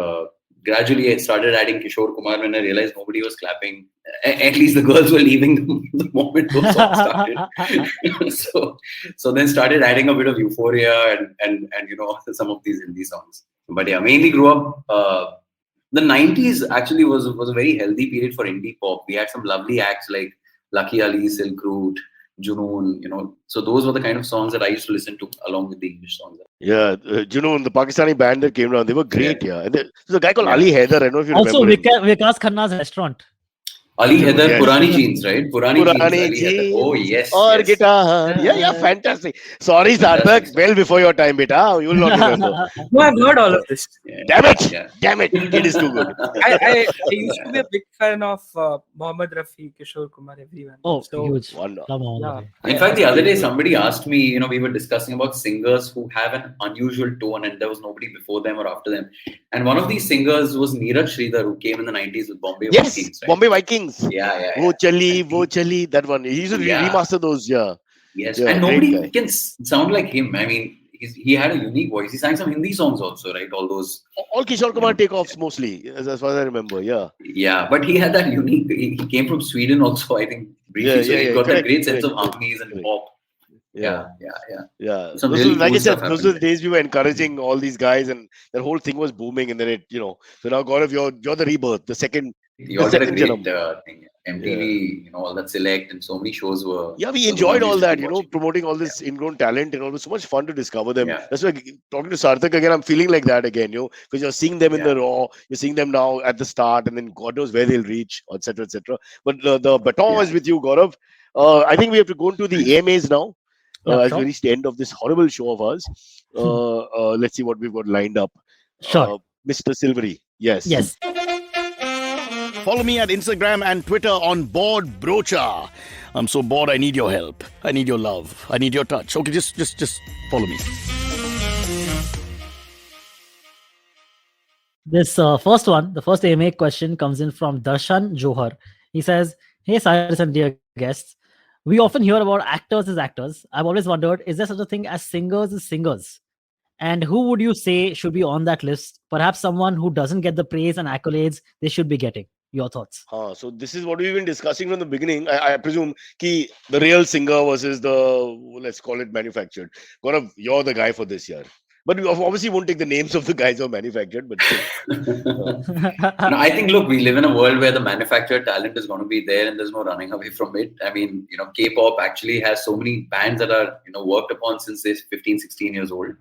gradually I started adding Kishore Kumar when I realized nobody was clapping. At least the girls were leaving the moment those songs started. so then started adding a bit of Euphoria and some of these Hindi songs. But yeah, mainly grew up. The 90s actually was a very healthy period for indie pop. We had some lovely acts like Lucky Ali, Silk Route, Junoon, So those were the kind of songs that I used to listen to along with the English songs. yeah. Junoon, the Pakistani band that came down, they were great. Yeah. And there's a guy called Ali Haider. I don't know if you Also, remember him. Vikas Khanna's restaurant. Ali Haider, Yes. Purani Jeans, right? Purani Jeans, Purani Ali Haider. Oh, yes. Or yes. guitar. Yeah, fantastic. Sorry, Sarthak. Fantastic. Well before your time, beta. You will not remember. No, I've heard all of this. Yeah. Damn it! Yeah. Damn it! It is too good. I used to be a big fan of Mohammed Rafi, Kishore Kumar, everyone. Oh, So, huge. Wonder. Love all yeah. of it. In fact, the other day somebody asked me, we were discussing about singers who have an unusual tone and there was nobody before them or after them. And one of these singers was Neeraj Sridhar, who came in the 90s with Bombay Yes, Vikings. Right? Bombay Vikings. Yeah. Wo chali, that one. He used to Yeah. remaster those, yeah. Yes, Yeah, and great nobody guy. can sound like him. I mean, he had a unique voice. He sang some Hindi songs also, right? All those. All Kishore Kumar takeoffs mostly, as far as I remember, yeah. Yeah, but he had that unique. He came from Sweden also, I think, briefly. Yeah, so yeah, he yeah, got that correct, great sense of correct, harmonies and correct. pop. Yeah. Yeah. Those Some were, really like I cool said, stuff those were the happened days we were encouraging all these guys, and that whole thing was booming. And then it, so now Gaurav, you're the rebirth, the second. You all did a second great Janam. thing. MTV, all that Select and so many shows were. Yeah, we were the enjoyed ones we all used to that, keep watching. promoting all this ingrown talent, and it was so much fun to discover them. Yeah. That's why talking to Sarthak again, I'm feeling like that again, because you're seeing them in the Yeah. raw, you're seeing them now at the start, and then God knows where they'll reach, etc., etc. But the baton Yeah. is with you, Gaurav. I think we have to go into the AMAs now. Yeah, As sure. we reach the end of this horrible show of ours. Let's see what we've got lined up. Sure. Mr. Silvery, yes. Yes. Follow me at Instagram and Twitter on Bored Brocha. I'm so bored. I need your help. I need your love. I need your touch. Okay, just follow me. This first one, the first AMA question comes in from Darshan Johar. He says, "Hey Cyrus and dear guests, we often hear about actors as actors. I've always wondered, is there such a thing as singers as singers? And who would you say should be on that list? Perhaps someone who doesn't get the praise and accolades they should be getting. Your thoughts?" So this is what we've been discussing from the beginning. I presume the real singer versus the, let's call it, manufactured. Gaurav, you're the guy for this year. But we obviously won't take the names of the guys who are manufactured. But No, I think, look, we live in a world where the manufactured talent is going to be there and there's no running away from it. I mean, K-pop actually has so many bands that are, worked upon since they're 15, 16 years old.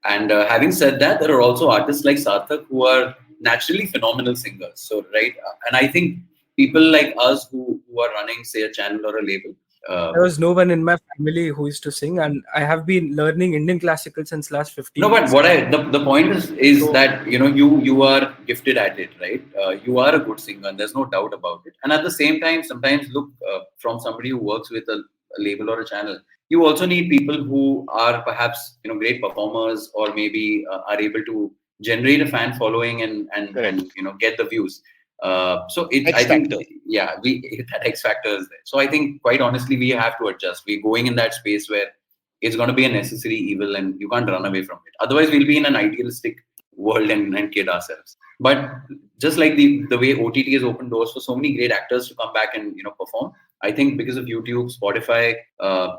And having said that, there are also artists like Sarthak who are naturally phenomenal singers. So, right. And I think people like us who are running, say, a channel or a label. There was no one in my family who used to sing, and I have been learning Indian classical since last 15 No, years. but the point is so, that you are gifted at it, right? You are a good singer, and there's no doubt about it. And at the same time, sometimes look from somebody who works with a label or a channel, you also need people who are perhaps great performers, or maybe are able to generate a fan following and get the views. So I think that X factor is there. So I think, quite honestly, we have to adjust. We're going in that space where it's going to be a necessary evil and you can't run away from it. Otherwise, we'll be in an idealistic world and kid ourselves. But just like the way OTT has opened doors for so many great actors to come back and perform, I think because of YouTube, Spotify,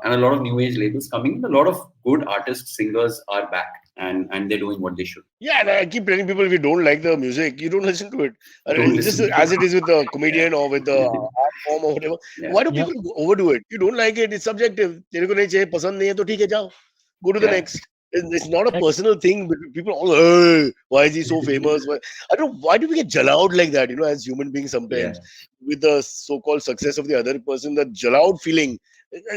and a lot of new age labels coming in, a lot of good artists, singers are back. And they're doing what they should. Yeah, and I keep telling people, if you don't like the music, you don't listen to it. Just as it is with the comedian or with the art form or whatever. Yeah. Why do people overdo it? You don't like it, it's subjective. Go to the next. It's not a personal thing, but people all, hey, why is he so famous? I don't know, why do we get jalaud like that, as human beings sometimes, with the so-called success of the other person, that jalaud feeling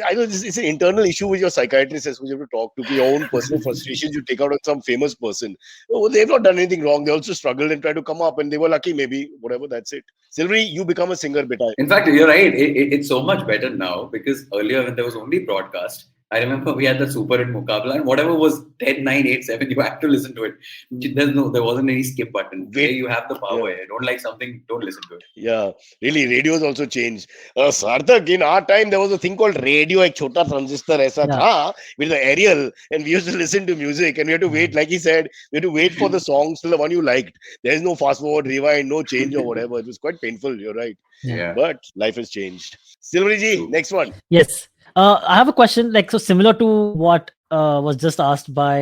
I know this is an internal issue with your psychiatrist as well. You have to talk to your own personal frustrations. You take out on some famous person. Oh, they've not done anything wrong. They also struggled and tried to come up, and they were lucky, maybe. Whatever. That's it. Silvery, you become a singer, beta. In fact, you're right. It's so much better now because earlier when there was only broadcast, I remember we had the Super Hit Mukabla and whatever was 10, 9, 8, 7, you had to listen to it. There wasn't any skip button. Today you have the power. Yeah. Don't like something, don't listen to it. Yeah, really, radios also changed. Sarthak, in our time, there was a thing called radio, एक छोटा transistor ऐसा Yeah. था with the aerial, and we used to listen to music, and we had to wait, like he said, we had to wait for the songs till the one you liked. There's no fast forward, rewind, no change or whatever. It was quite painful. You're right, Yeah. but life has changed. Silvery ji, next one. Yes. I have a question, like, so similar to what was just asked by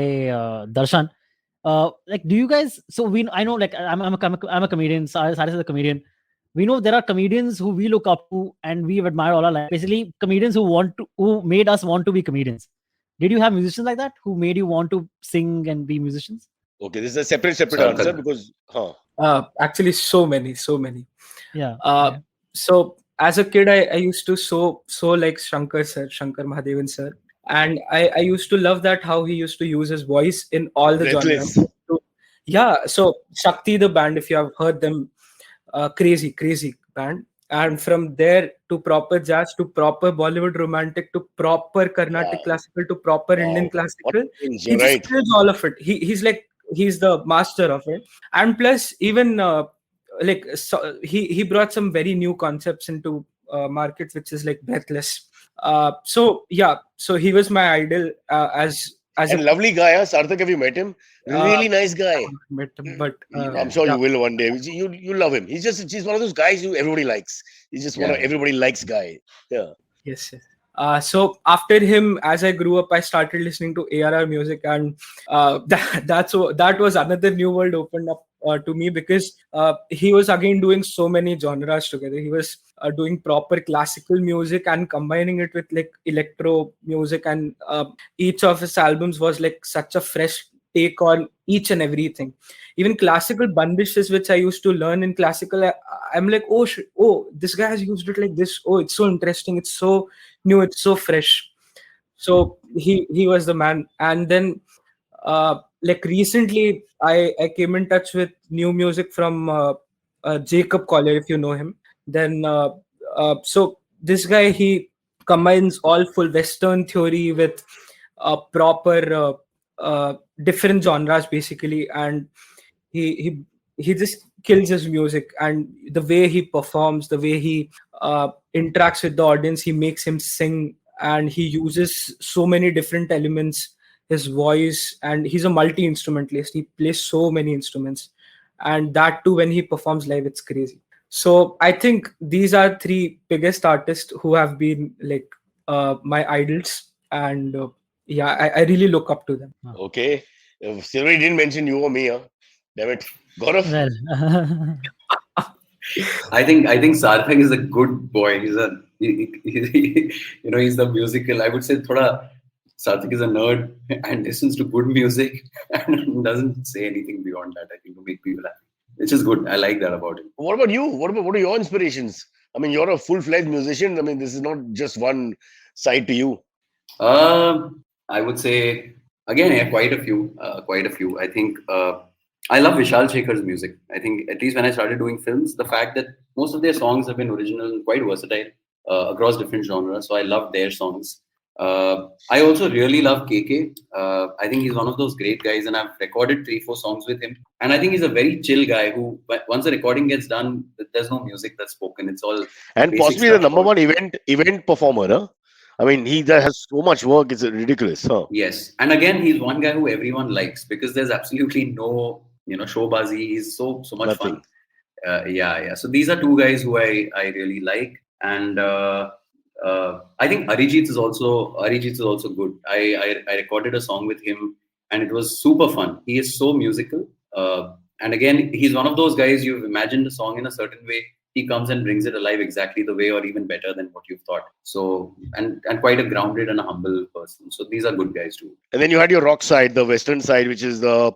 Darshan. Like, do you guys? So I know, like, I'm a comedian. Cyrus is a comedian. We know there are comedians who we look up to and we admire all our life. Basically, comedians who made us want to be comedians. Did you have musicians like that who made you want to sing and be musicians? Okay, this is a separate Sarthak. answer because, Actually, so many. Yeah. So as a kid, I used to so like Shankar Mahadevan sir, and I used to love that how he used to use his voice in all the Breathless. genres. Yeah, so Shakti the band, if you have heard them, crazy band, and from there to proper jazz to proper Bollywood romantic to proper Carnatic Wow. classical to proper Indian Wow. classical. You're He right. just kills all of it. He's the master of it, and plus even he brought some very new concepts into markets, which is like Breathless. So he was my idol as And a lovely guy, huh? Sarthak, have you met him? Really nice guy. met him, but I'm sure you will one day. You love him. He's one of those guys who everybody likes. He's just one of Yeah. everybody likes guy. Yeah. Yes. So after him, as I grew up, I started listening to ARR music, and that was another new world opened up to me because he was again doing so many genres together. He was doing proper classical music and combining it with like electro music, and each of his albums was like such a fresh take on each and everything. Even classical bandishes, which I used to learn in classical, I'm like, oh, this guy has used it like this. Oh, it's so interesting. It's so new. It's so fresh. So he was the man. And then like recently, I came in touch with new music from Jacob Collier, if you know him. Then so this guy, he combines all full Western theory with proper different genres basically, and he just kills his music, and the way he performs, the way he interacts with the audience, he makes him sing, and he uses so many different elements, his voice, and he's a multi-instrumentalist. He plays so many instruments, and that too when he performs live, it's crazy. So I think these are three biggest artists who have been like my idols, and I really look up to them. Okay. Silvery didn't mention you or me, huh? Damn it. Gaurav. Well, I think Sarthak is a good boy. He's the musical. I would say Sarthak is a nerd and listens to good music and doesn't say anything beyond that, I think, to make people happy. Which is good. I like that about him. What about you? What are your inspirations? I mean, you're a full-fledged musician. I mean, this is not just one side to you. I would say again, yeah, quite a few. I think I love Vishal Shekhar's music. I think at least when I started doing films, the fact that most of their songs have been original and quite versatile across different genres. So I love their songs. I also really love KK. I think he's one of those great guys, and I've recorded 3-4 songs with him. And I think he's a very chill guy who, once the recording gets done, there's no music that's spoken. It's all And basic possibly the stuff. number one event performer, huh? I mean, he has so much work, it's ridiculous, huh? Yes, and again, he's one guy who everyone likes because there's absolutely no, showbazi. He's so much Nothing. fun. Yeah. So these are two guys who I really like, and I think Arijit is also good. I recorded a song with him, and it was super fun. He is so musical, and again, he's one of those guys you've imagined a song in a certain way. He comes and brings it alive exactly the way, or even better than what you've thought. So, and quite a grounded and a humble person. So these are good guys too. And then you had your rock side, the western side, which is the,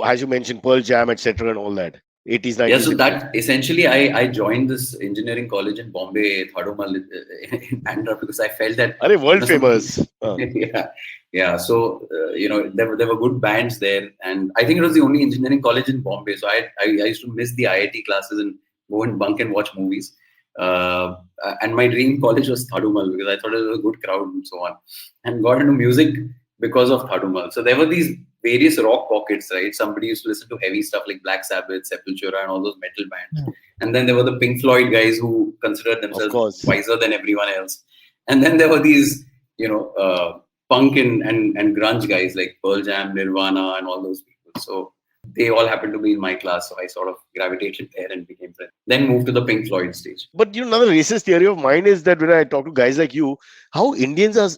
as you mentioned, Pearl Jam, etc., and all that. 80s, 90s. Yeah, so that essentially I joined this engineering college in Bombay, Thadumal, in Bandra, because I felt that Are world you know, famous. yeah. So there were good bands there, and I think it was the only engineering college in Bombay. So I used to miss the IIT classes and go and bunk and watch movies. And my dream college was Thadumal because I thought it was a good crowd and so on, and got into music because of Thadumal. So there were these various rock pockets, right? Somebody used to listen to heavy stuff like Black Sabbath, Sepultura, and all those metal bands. And then there were the Pink Floyd guys who considered themselves wiser than everyone else. And then there were these, punk and grunge guys like Pearl Jam, Nirvana, and all those people. So they all happened to be in my class, so I sort of gravitated there and became friends. Then moved to the Pink Floyd stage. But another racist theory of mine is that when I talk to guys like you, how Indians are,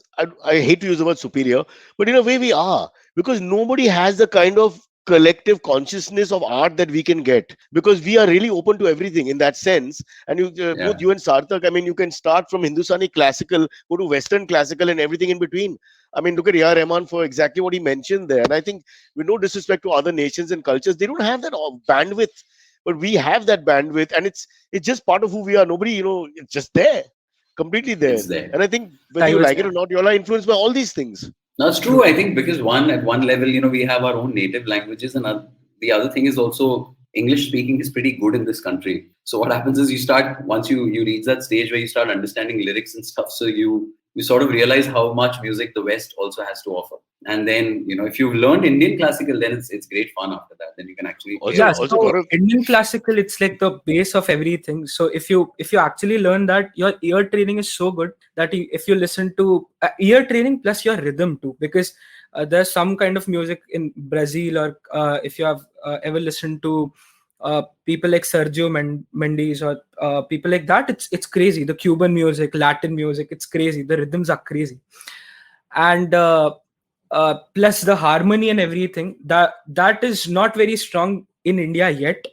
I hate to use the word superior, but in a way we are, because nobody has the kind of collective consciousness of art that we can get, because we are really open to everything in that sense. And both you and Sarthak, I mean, you can start from Hindustani classical, go to Western classical, and everything in between. I mean, look at A.R. Rahman for exactly what he mentioned there. And I think, with no disrespect to other nations and cultures, they don't have that bandwidth, but we have that bandwidth, and it's just part of who we are. Nobody, it's just there, completely there. It's there. And I think whether you like it or not, you all are influenced by all these things. That's true. I think because at one level, we have our own native languages, and the other thing is also English speaking is pretty good in this country. So what happens is once you reach that stage where you start understanding lyrics and stuff, so you sort of realize how much music the West also has to offer. And then, if you've learned Indian classical, then it's great fun after that. Then you can actually Indian classical, it's like the base of everything. So if you actually learn that, your ear training is so good that if you listen to ear training plus your rhythm too, because there's some kind of music in Brazil, or if you have ever listened to people like Sergio Mendes or people like that, it's crazy. The Cuban music, Latin music, it's crazy. The rhythms are crazy, and plus the harmony and everything that is not very strong in India yet,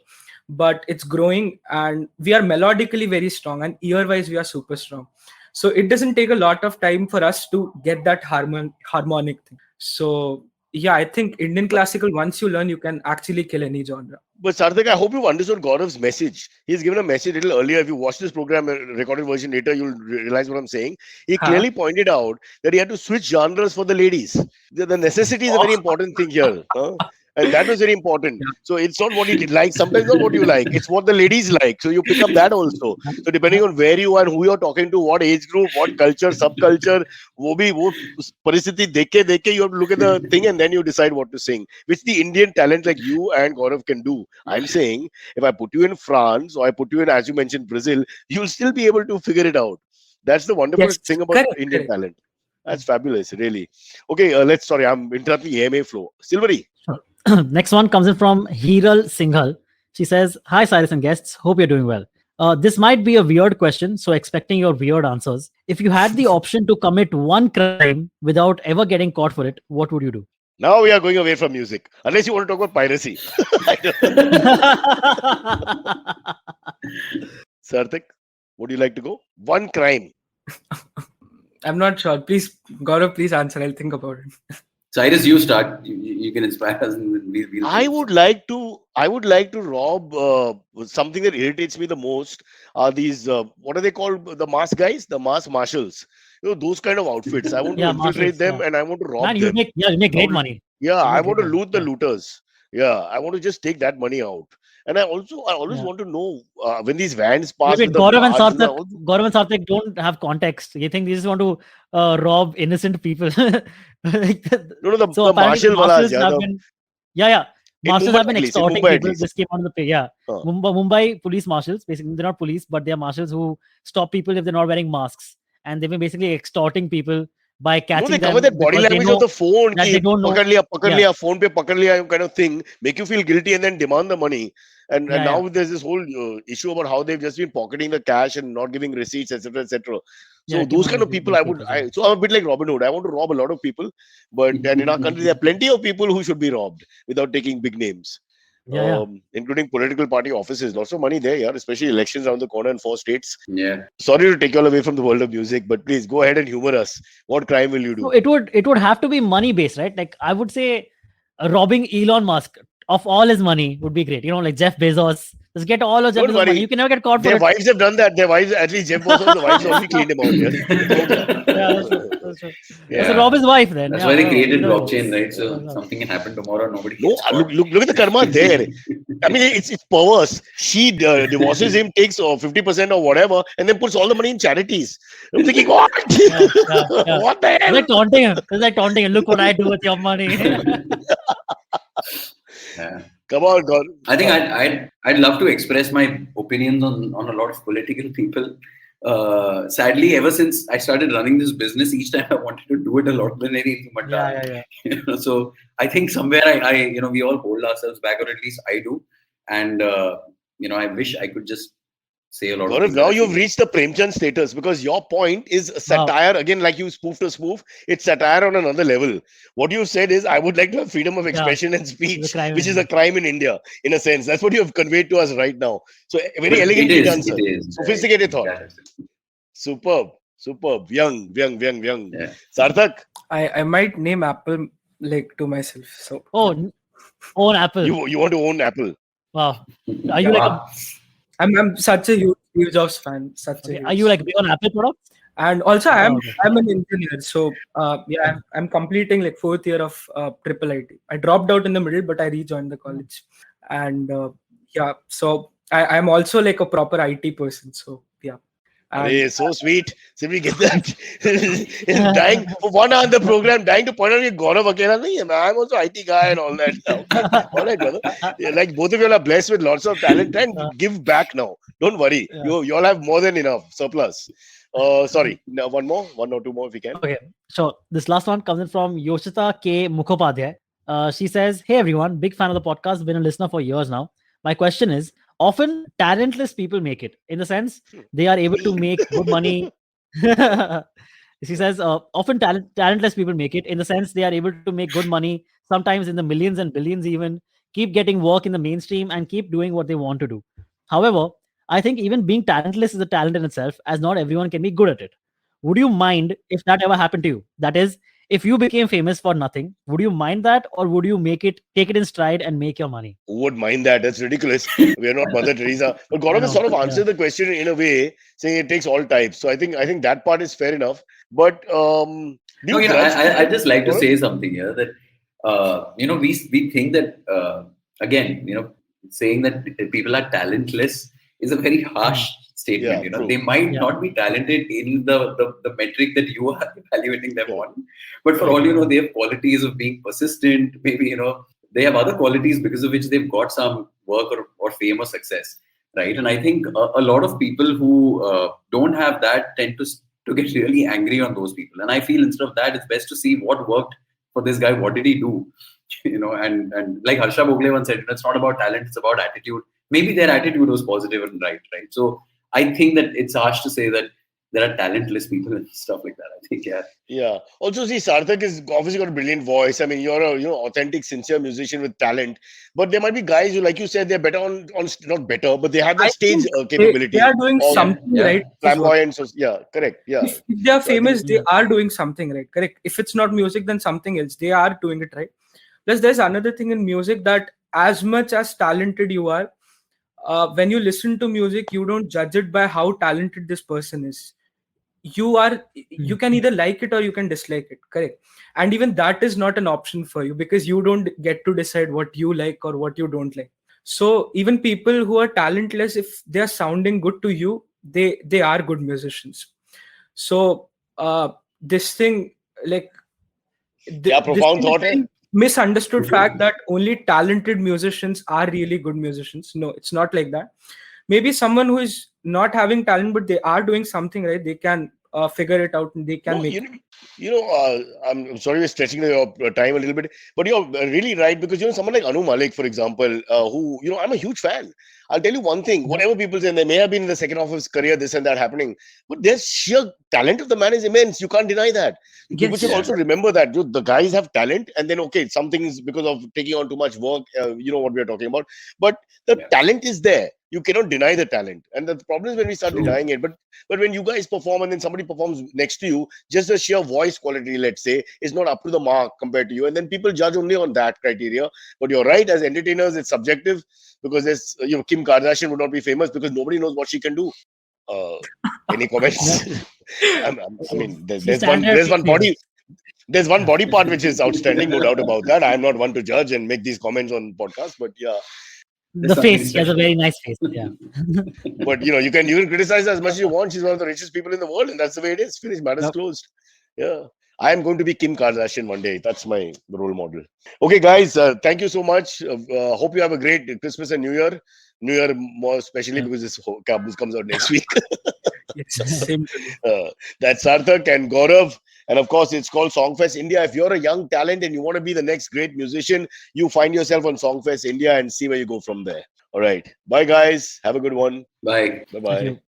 but it's growing, and we are melodically very strong, and ear-wise we are super strong. So it doesn't take a lot of time for us to get that harmonic thing. So yeah, I think Indian classical, once you learn, you can actually kill any genre. But Sarthak, I hope you've understood Gaurav's message. He's given a message a little earlier. If you watch this program, recorded version later, you'll realize what I'm saying. He clearly pointed out that he had to switch genres for the ladies. The necessity is a very important thing here. And that was very important. So it's not what you like. Sometimes not what you like. It's what the ladies like. So you pick up that also. So depending on where you are, who you're talking to, what age group, what culture, subculture, wo paristhiti dekhe, you have to look at the thing and then you decide what to sing. Which the Indian talent like you and Gaurav can do. I'm saying, if I put you in France or I put you in, as you mentioned, Brazil, you'll still be able to figure it out. That's the wonderful thing about Indian talent. That's fabulous, really. Okay, I'm interrupting AMA flow. Silvery. Next one comes in from Hiral Singhal. She says, "Hi Cyrus and guests, hope you're doing well. This might be a weird question, so expecting your weird answers. If you had the option to commit one crime without ever getting caught for it, what would you do?" Now we are going away from music. Unless you want to talk about piracy. Sarthak, would you like to go? One crime. I'm not sure. Please, Gaurav, please answer. I'll think about it. Cyrus, you start. You can inspire us. I would like to rob something that irritates me the most. Are these what are they called? The mask guys, the mask marshals. Those kind of outfits. I want to infiltrate them and I want to rob them. You make great money. Yeah, I want to loot the looters. Yeah, I want to just take that money out. And I always want to know when these vans pass. Gaurav and Sarthak don't have context. You think they just want to rob innocent people? The marshal marshals have been extorting people. This came on the page. Yeah, Mumbai police marshals. Basically, they're not police, but they're marshals who stop people if they're not wearing masks, and they've been basically extorting people by catching them. They cover that body language of the phone. They don't know. Phone pe pakad liya kind of thing. Make you feel guilty and then demand the money. And now there's this whole issue about how they've just been pocketing the cash and not giving receipts, etc., etc. So those kind of people, so I'm a bit like Robin Hood. I want to rob a lot of people, but and in our country there are plenty of people who should be robbed without taking big names, including political party offices. Lots of money there, especially elections around the corner in 4 states. Yeah. Sorry to take you all away from the world of music, but please go ahead and humor us. What crime will you do? So it would have to be money based, right? Like I would say, robbing Elon Musk. of all his money would be great. You know, like Jeff Bezos. Just get all of Jeff Don't Bezos' worry. money. You can never get caught for Their it. wives have done that. Their wives, at least Jeff Bezos, the wives already cleaned him out. Yeah. Yeah, that's true. That's true. Yeah. So rob his wife then. That's Yeah, why they no, created no. blockchain, right? So something can happen tomorrow, nobody No, gets caught. look at the karma there. I mean, it's perverse. She divorces him, takes 50% or whatever, and then puts all the money in charities. I'm thinking, what? Yeah. What the It's hell? like taunting him. It's like taunting him. Look what I do with your money. Yeah. Come on, God. I think I'd love to express my opinions on a lot of political people. Sadly, ever since I started running this business, each time I wanted to do it a lot than anything. But Yeah. so I think somewhere I we all hold ourselves back, or at least I do. And I wish I could just say a lot of Gaurav, things. now that I you've feel. reached the Premchand status because your point is satire. Again, like you spoof to spoof, it's satire on another level. What you said is, I would like to have freedom of expression and speech, crime which in is a crime in India, in a sense. That's what you have conveyed to us right now. So, very elegantly done, sir. It is. Sophisticated thought. Yeah. Superb. Young. Yeah. Sarthak, I might name Apple like to myself. So Own Apple. you want to own Apple. Wow. Are you like Wow. I'm such a huge Steve Jobs fan. are you like big on Apple products? And also Oh, okay. I'm an engineer, so I'm completing like 4th year of triple IT. I dropped out in the middle, but I rejoined the college, and so I'm also like a proper IT person. So yeah, Hey, so sweet. See, we get that. Dying for 1 hour in the program, dying to point out that Gaurav Akela nahi hai. I'm also IT guy and all that. Okay. All right, brother. Yeah, like both of you are blessed with lots of talent and give back now. Don't worry. Yeah. You all have more than enough surplus. Sorry. Now one or two more if we can. Okay, so this last one comes in from Yoshita K. Mukhopadhyay. She says, "Hey everyone, big fan of the podcast. Been a listener for years now. My question is: often talentless people make it. In the sense, they are able to make good money." She says, "Often talentless people make it. In the sense, they are able to make good money, sometimes in the millions and billions even. Keep getting work in the mainstream and keep doing what they want to do. However, I think even being talentless is a talent in itself, as not everyone can be good at it. Would you mind if that ever happened to you? That is, if you became famous for nothing, would you mind that, or would you take it in stride and make your money?" Who would mind that? That's ridiculous. We are not Mother Teresa. But Gaurav has sort of answered the question in a way, saying it takes all types. So I think that part is fair enough. But do No, you grudge I people, just like to Gaurav? say something here that we think that again, saying that people are talentless is a very harsh statement. Yeah, true. They might Yeah. not be talented in the metric that you are evaluating them on, but for all you know, they have qualities of being persistent. Maybe they have other qualities because of which they've got some work or fame or success, right? And I think a lot of people who don't have that tend to get really angry on those people. And I feel instead of that, it's best to see what worked for this guy. What did he do? And like Harsha Bhogle once said, it's not about talent, it's about attitude. Maybe their attitude was positive and right? So I think that it's harsh to say that there are talentless people and stuff like that. I think, Yeah. Also, see, Sarthak is obviously got a brilliant voice. I mean, you're a authentic, sincere musician with talent. But there might be guys who, like you said, they're better on not better, but they have I that stage think capability. they are doing or something right. Flamboyant. So, yeah, correct. Yeah. If they are So I think- famous, they are doing something right. Correct. If it's not music, then something else. They are doing it right. Plus, there's another thing in music that as much as talented you are, when you listen to music, you don't judge it by how talented this person is. You can either like it or you can dislike it. Correct. And even that is not an option for you because you don't get to decide what you like or what you don't like. So even people who are talentless, if they are sounding good to you, they are good musicians. So this thing, like Yeah, profound thought, eh? misunderstood fact that only talented musicians are really good musicians. No, it's not like that. Maybe someone who is not having talent but they are doing something right, they can figure it out and they can No, make I'm sorry we're stretching your time a little bit, but you're really right because someone like Anu Malik, for example, who I'm a huge fan. I'll tell you one thing: whatever people say, and they may have been in the second half of his career, this and that happening, but their sheer talent of the man is immense. You can't deny that. People Yes. should also remember that the guys have talent, and then some things because of taking on too much work, what we are talking about, but the talent is there. You cannot deny the talent. And the problem is when we start denying it. But when you guys perform and then somebody performs next to you, just the sheer voice quality, let's say, is not up to the mark compared to you. And then people judge only on that criteria. But you're right, as entertainers, it's subjective, because there's, Kim Kardashian would not be famous because nobody knows what she can do. Any comments? There's one body part which is outstanding, no doubt about that. I'm not one to judge and make these comments on podcasts, but yeah. The face, she has a very nice face. Yeah. But you can criticize her as much as you want. She's one of the richest people in the world, and that's the way it is. Finished, matters closed. Yeah. I am going to be Kim Kardashian one day. That's my role model. Okay, guys, thank you so much. Hope you have a great Christmas and New Year. New Year more especially because this Caboose comes out next week. Same to me. That's Sarthak and Gaurav. And of course, it's called Songfest India. If you're a young talent and you want to be the next great musician, you find yourself on Songfest India and see where you go from there. All right. Bye, guys. Have a good one. Bye. Bye-bye.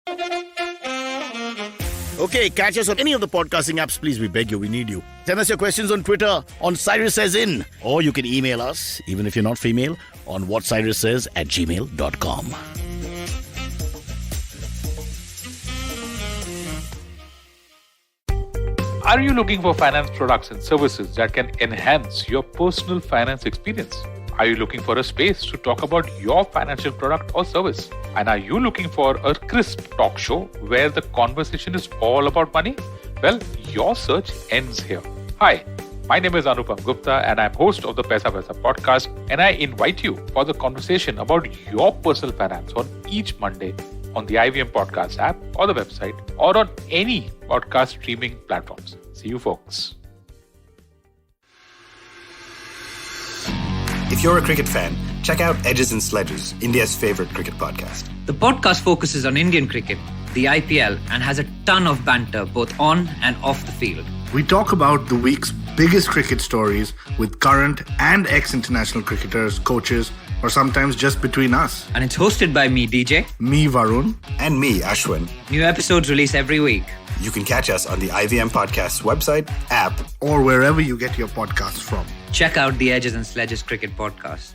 Okay, catch us on any of the podcasting apps, please. We beg you, we need you. Send us your questions on Twitter on Cyrus Says In, or you can email us, even if you're not female, on whatcyrussays@gmail.com. Are you looking for finance products and services that can enhance your personal finance experience? Are you looking for a space to talk about your financial product or service? And are you looking for a crisp talk show where the conversation is all about money? Well, your search ends here. Hi, my name is Anupam Gupta and I'm host of the Paisa Vaisa podcast, and I invite you for the conversation about your personal finance on each Monday on the IVM Podcast app or the website or on any podcast streaming platforms. See you, folks. If you're a cricket fan, check out Edges and Sledges, India's favorite cricket podcast. The podcast focuses on Indian cricket, the IPL, and has a ton of banter both on and off the field. We talk about the week's biggest cricket stories with current and ex-international cricketers, coaches, or sometimes just between us. And it's hosted by me, DJ. Me, Varun. And me, Ashwin. New episodes release every week. You can catch us on the IVM Podcast's website, app, or wherever you get your podcasts from. Check out the Edges and Sledges Cricket Podcast.